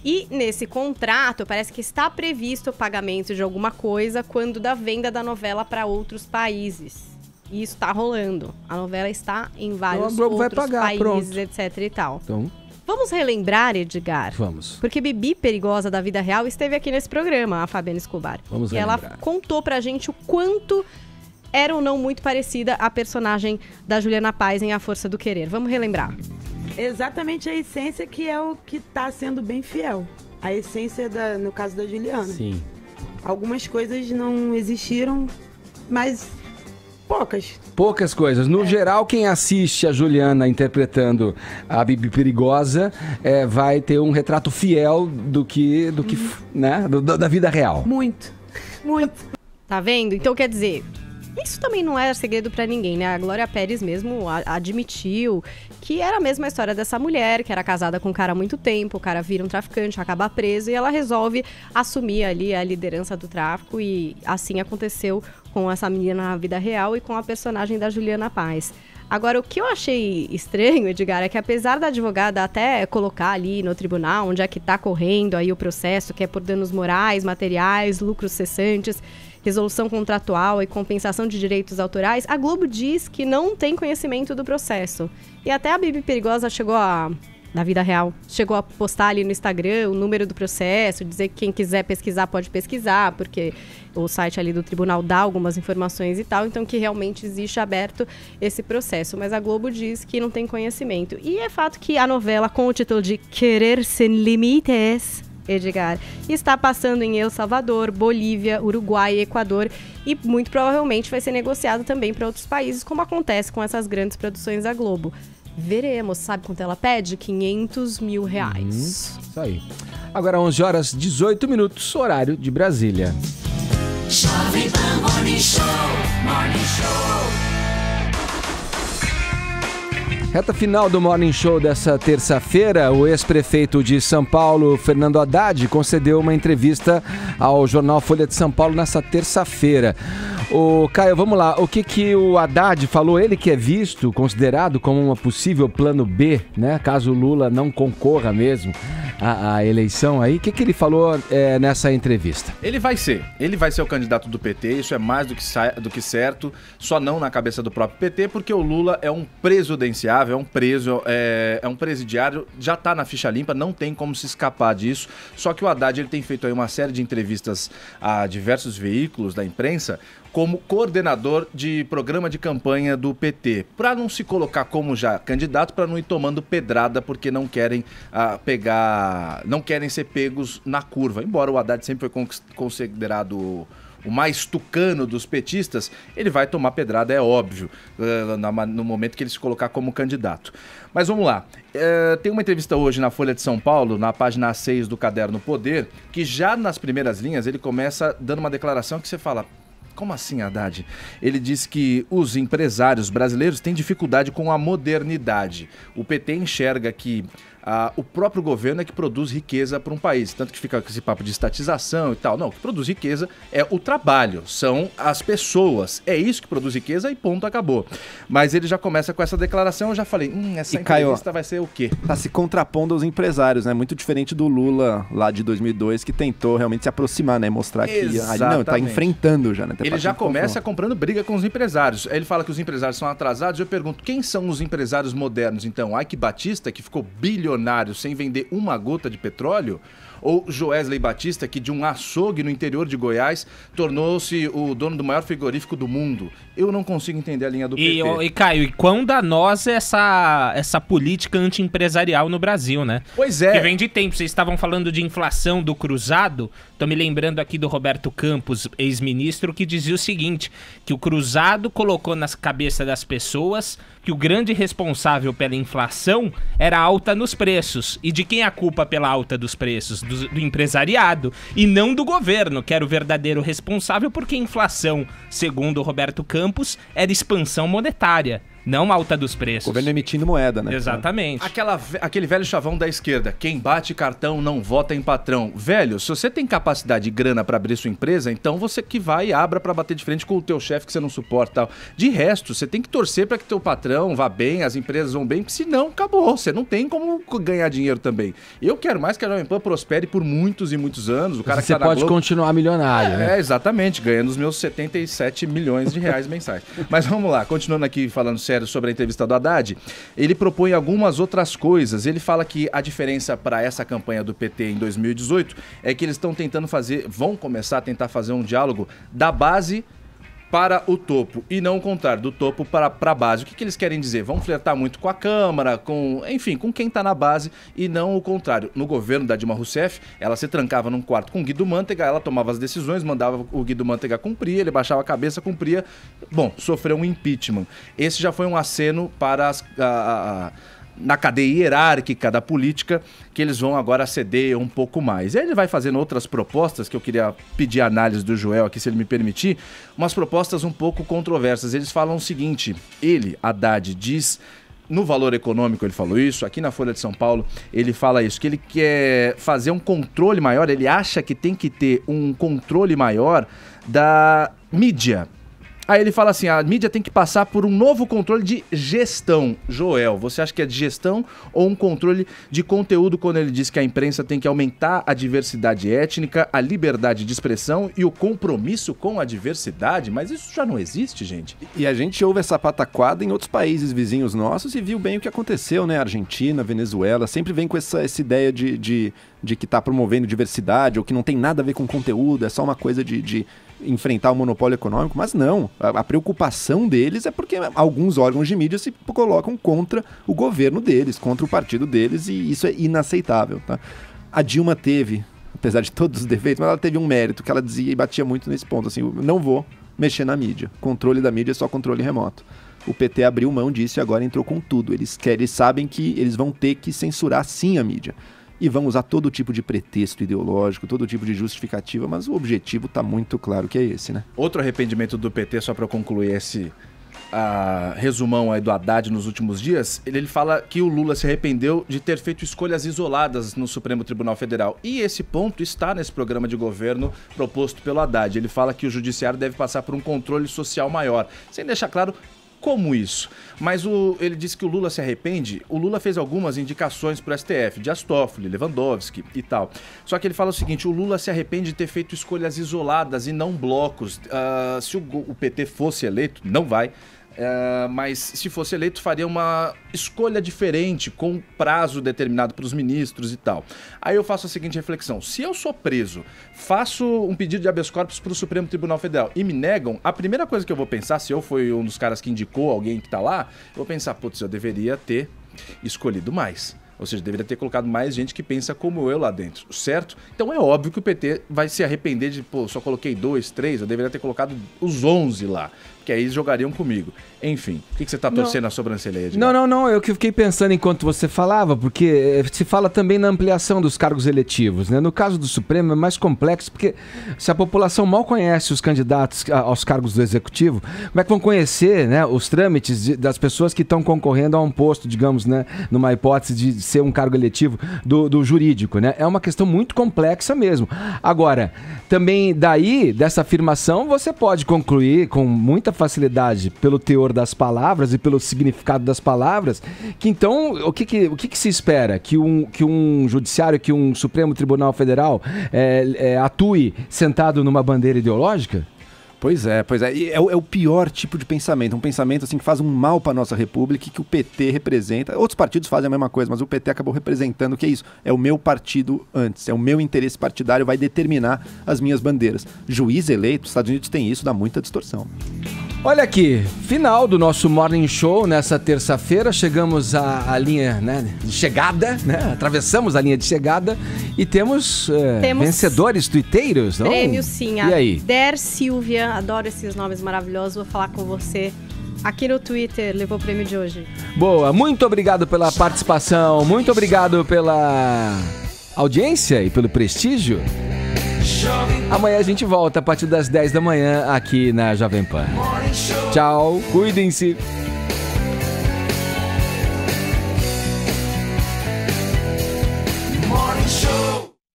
E nesse contrato parece que está previsto o pagamento de alguma coisa quando da venda da novela para outros países. E isso está rolando. A novela está em vários a Globo vai outros pagar, países, pronto. etc e tal. Então, Vamos relembrar, Edgar? vamos. Porque Bibi Perigosa da vida real esteve aqui nesse programa, a Fabiana Escobar. Vamos e ela relembrar. contou pra gente o quanto era ou não muito parecida a personagem da Juliana Paz em A Força do Querer. Vamos relembrar. Exatamente a essência que é o que tá sendo bem fiel. A essência, no caso da Juliana. Sim. Algumas coisas não existiram, mas poucas. Poucas coisas. No geral, quem assiste a Juliana interpretando a Bibi Perigosa vai ter um retrato fiel do que né, da vida real. Muito. Tá vendo? Então, quer dizer, isso também não era segredo pra ninguém, né? A Glória Pérez mesmo admitiu que era a mesma história dessa mulher, que era casada com um cara há muito tempo, o cara vira um traficante, acaba preso e ela resolve assumir ali a liderança do tráfico e assim aconteceu com essa menina na vida real e com a personagem da Juliana Paz. Agora, o que eu achei estranho, Edgar, é que apesar da advogada até colocar ali no tribunal onde é que tá correndo aí o processo, que é por danos morais, materiais, lucros cessantes, resolução contratual e compensação de direitos autorais, a Globo diz que não tem conhecimento do processo. E até a Bibi Perigosa na vida real, chegou a postar ali no Instagram o número do processo, dizer que quem quiser pesquisar pode pesquisar, porque o site ali do tribunal dá algumas informações e tal, então que realmente existe aberto esse processo. Mas a Globo diz que não tem conhecimento. E é fato que a novela, com o título de Querer Sem Limites, Edgar, está passando em El Salvador, Bolívia, Uruguai e Equador e muito provavelmente vai ser negociado também para outros países, como acontece com essas grandes produções da Globo. Veremos, sabe quanto ela pede? R$500 mil. Isso aí. Agora 11 horas 18 minutos, horário de Brasília. Jovem Pan Morning Show, Morning Show. Reta final do Morning Show dessa terça-feira, o ex-prefeito de São Paulo, Fernando Haddad, concedeu uma entrevista ao jornal Folha de São Paulo nessa terça-feira. Ô, Caio, vamos lá. O que o Haddad falou? Ele que é visto, considerado como uma possível plano B, né? Caso o Lula não concorra mesmo à eleição aí. O que ele falou nessa entrevista? Ele vai ser o candidato do PT, isso é mais do que certo, só não na cabeça do próprio PT, porque o Lula é um presidenciável, é um presidiário, já está na ficha limpa, não tem como se escapar disso. Só que o Haddad ele tem feito aí uma série de entrevistas a diversos veículos da imprensa como coordenador de programa de campanha do PT, para não se colocar como já candidato, para não ir tomando pedrada, porque não querem não querem ser pegos na curva, embora o Haddad sempre foi considerado o mais tucano dos petistas, ele vai tomar pedrada, é óbvio, no momento que ele se colocar como candidato. Mas vamos lá. Tem uma entrevista hoje na Folha de São Paulo, na página 6 do Caderno Poder, que já nas primeiras linhas ele começa dando uma declaração que você fala... Como assim, Haddad? Ele diz que os empresários brasileiros têm dificuldade com a modernidade. O PT enxerga que o próprio governo é que produz riqueza para um país. Tanto que fica com esse papo de estatização e tal. Não, o que produz riqueza é o trabalho, são as pessoas. É isso que produz riqueza e ponto, acabou. Mas ele já começa com essa declaração, eu já falei, essa entrevista Caio, vai ser o quê? Tá se contrapondo aos empresários, né? Muito diferente do Lula lá de 2002, que tentou realmente se aproximar, né? Mostrar que não, tá enfrentando já, né? Ele já começa comprando briga com os empresários. Aí ele fala que os empresários são atrasados. Eu pergunto, quem são os empresários modernos, então? Ike Batista, que ficou bilionário sem vender uma gota de petróleo? Ou Joesley Batista, que de um açougue no interior de Goiás tornou-se o dono do maior frigorífico do mundo? Eu não consigo entender a linha do PT. E Caio, e quão danosa é essa política anti-empresarial no Brasil, né? Pois é. Que vem de tempo. Vocês estavam falando de inflação do cruzado. Tô me lembrando aqui do Roberto Campos, ex-ministro, que dizia o seguinte, que o cruzado colocou na cabeça das pessoas que o grande responsável pela inflação era a alta nos preços. E de quem é a culpa pela alta dos preços? Do empresariado e não do governo, que era o verdadeiro responsável, porque a inflação, segundo o Roberto Campos, era expansão monetária, não alta dos preços. O governo emitindo moeda, né? Exatamente. Aquele velho chavão da esquerda, quem bate cartão não vota em patrão. Velho, se você tem capacidade e grana pra abrir sua empresa, então você que vai e abra pra bater de frente com o teu chefe que você não suporta e tal. De resto, você tem que torcer pra que teu patrão vá bem, as empresas vão bem, porque senão acabou. Você não tem como ganhar dinheiro também. Eu quero mais que a Jovem Pan prospere por muitos e muitos anos. O cara você que tá pode continuar milionário, né? Exatamente, ganhando os meus 77 milhões de reais mensais. Mas vamos lá, continuando aqui falando sério sobre a entrevista do Haddad, ele propõe algumas outras coisas. Ele fala que a diferença para essa campanha do PT em 2018 é que eles vão começar a tentar fazer um diálogo da base para o topo, e não o contrário, do topo para a base. O que eles querem dizer? Vão flertar muito com a Câmara, com quem está na base, e não o contrário. No governo da Dilma Rousseff, ela se trancava num quarto com o Guido Mantega, ela tomava as decisões, mandava o Guido Mantega cumprir, ele baixava a cabeça, cumpria. Bom, sofreu um impeachment. Esse já foi um aceno para na cadeia hierárquica da política, que eles vão agora ceder um pouco mais. E aí ele vai fazendo outras propostas, que eu queria pedir a análise do Joel aqui, se ele me permitir, umas propostas um pouco controversas. Eles falam o seguinte, Haddad, diz... No Valor Econômico ele falou isso, aqui na Folha de São Paulo ele fala isso, que ele quer fazer um controle maior, ele acha que tem que ter um controle maior da mídia. Aí ele fala assim, a mídia tem que passar por um novo controle de gestão. Joel, você acha que é de gestão ou um controle de conteúdo, quando ele diz que a imprensa tem que aumentar a diversidade étnica, a liberdade de expressão e o compromisso com a diversidade? Mas isso já não existe, gente. E a gente ouve essa pataquada em outros países vizinhos nossos e viu bem o que aconteceu, né? Argentina, Venezuela, sempre vem com essa ideia de que tá promovendo diversidade ou que não tem nada a ver com conteúdo, é só uma coisa de enfrentar o monopólio econômico, mas não. A preocupação deles é porque alguns órgãos de mídia se colocam contra o governo deles, contra o partido deles, e isso é inaceitável, tá? A Dilma teve, apesar de todos os defeitos, mas ela teve um mérito que ela dizia e batia muito nesse ponto, assim, não vou mexer na mídia. Controle da mídia é só controle remoto. O PT abriu mão disso e agora entrou com tudo. Eles sabem que eles vão ter que censurar sim a mídia. E vão usar todo tipo de pretexto ideológico, todo tipo de justificativa, mas o objetivo está muito claro que é esse, né? Outro arrependimento do PT, só para concluir esse resumão aí do Haddad nos últimos dias, ele fala que o Lula se arrependeu de ter feito escolhas isoladas no Supremo Tribunal Federal. E esse ponto está nesse programa de governo proposto pelo Haddad. Ele fala que o judiciário deve passar por um controle social maior, sem deixar claro como isso. Mas ele disse que o Lula se arrepende. O Lula fez algumas indicações para o STF, Dias Toffoli, Lewandowski e tal. Só que ele fala o seguinte, o Lula se arrepende de ter feito escolhas isoladas e não blocos. Se o PT fosse eleito, não vai, mas se fosse eleito faria uma escolha diferente, com prazo determinado para os ministros e tal. Aí eu faço a seguinte reflexão, se eu sou preso, faço um pedido de habeas corpus para o Supremo Tribunal Federal e me negam, a primeira coisa que eu vou pensar, se eu fui um dos caras que indicou alguém que está lá, eu vou pensar, putz, eu deveria ter escolhido mais. Ou seja, deveria ter colocado mais gente que pensa como eu lá dentro, certo? Então é óbvio que o PT vai se arrepender de, pô, só coloquei 2, 3, eu deveria ter colocado os 11 lá, que aí eles jogariam comigo. Enfim, o que você tá torcendo a sobrancelha aí, Edgar? Não, eu que fiquei pensando enquanto você falava, porque se fala também na ampliação dos cargos eletivos, né? No caso do Supremo é mais complexo, porque se a população mal conhece os candidatos aos cargos do Executivo, como é que vão conhecer, né, os trâmites das pessoas que estão concorrendo a um posto, digamos, né, numa hipótese de ser um cargo eletivo do jurídico, né? É uma questão muito complexa mesmo. Agora, também daí, dessa afirmação, você pode concluir com muita facilidade pelo teor das palavras e pelo significado das palavras, que então, o que se espera? Que um judiciário, que um Supremo Tribunal Federal atue sentado numa bandeira ideológica? Pois é. E é o pior tipo de pensamento. Um pensamento assim, que faz um mal para a nossa república e que o PT representa. Outros partidos fazem a mesma coisa, mas o PT acabou representando o que é isso? É o meu partido antes. É o meu interesse partidário, vai determinar as minhas bandeiras. Juiz eleito, os Estados Unidos tem isso, dá muita distorção. Olha aqui, final do nosso Morning Show nessa terça-feira. Chegamos à linha, né, de chegada, né? Atravessamos a linha de chegada e temos vencedores tuiteiros, não? Prêmio, sim. E aí? Der Silvia, adoro esses nomes maravilhosos, vou falar com você aqui no Twitter, levou o prêmio de hoje. Boa, muito obrigado pela participação, muito obrigado pela audiência e pelo prestígio. Amanhã a gente volta a partir das 10 da manhã aqui na Jovem Pan. Tchau, cuidem-se.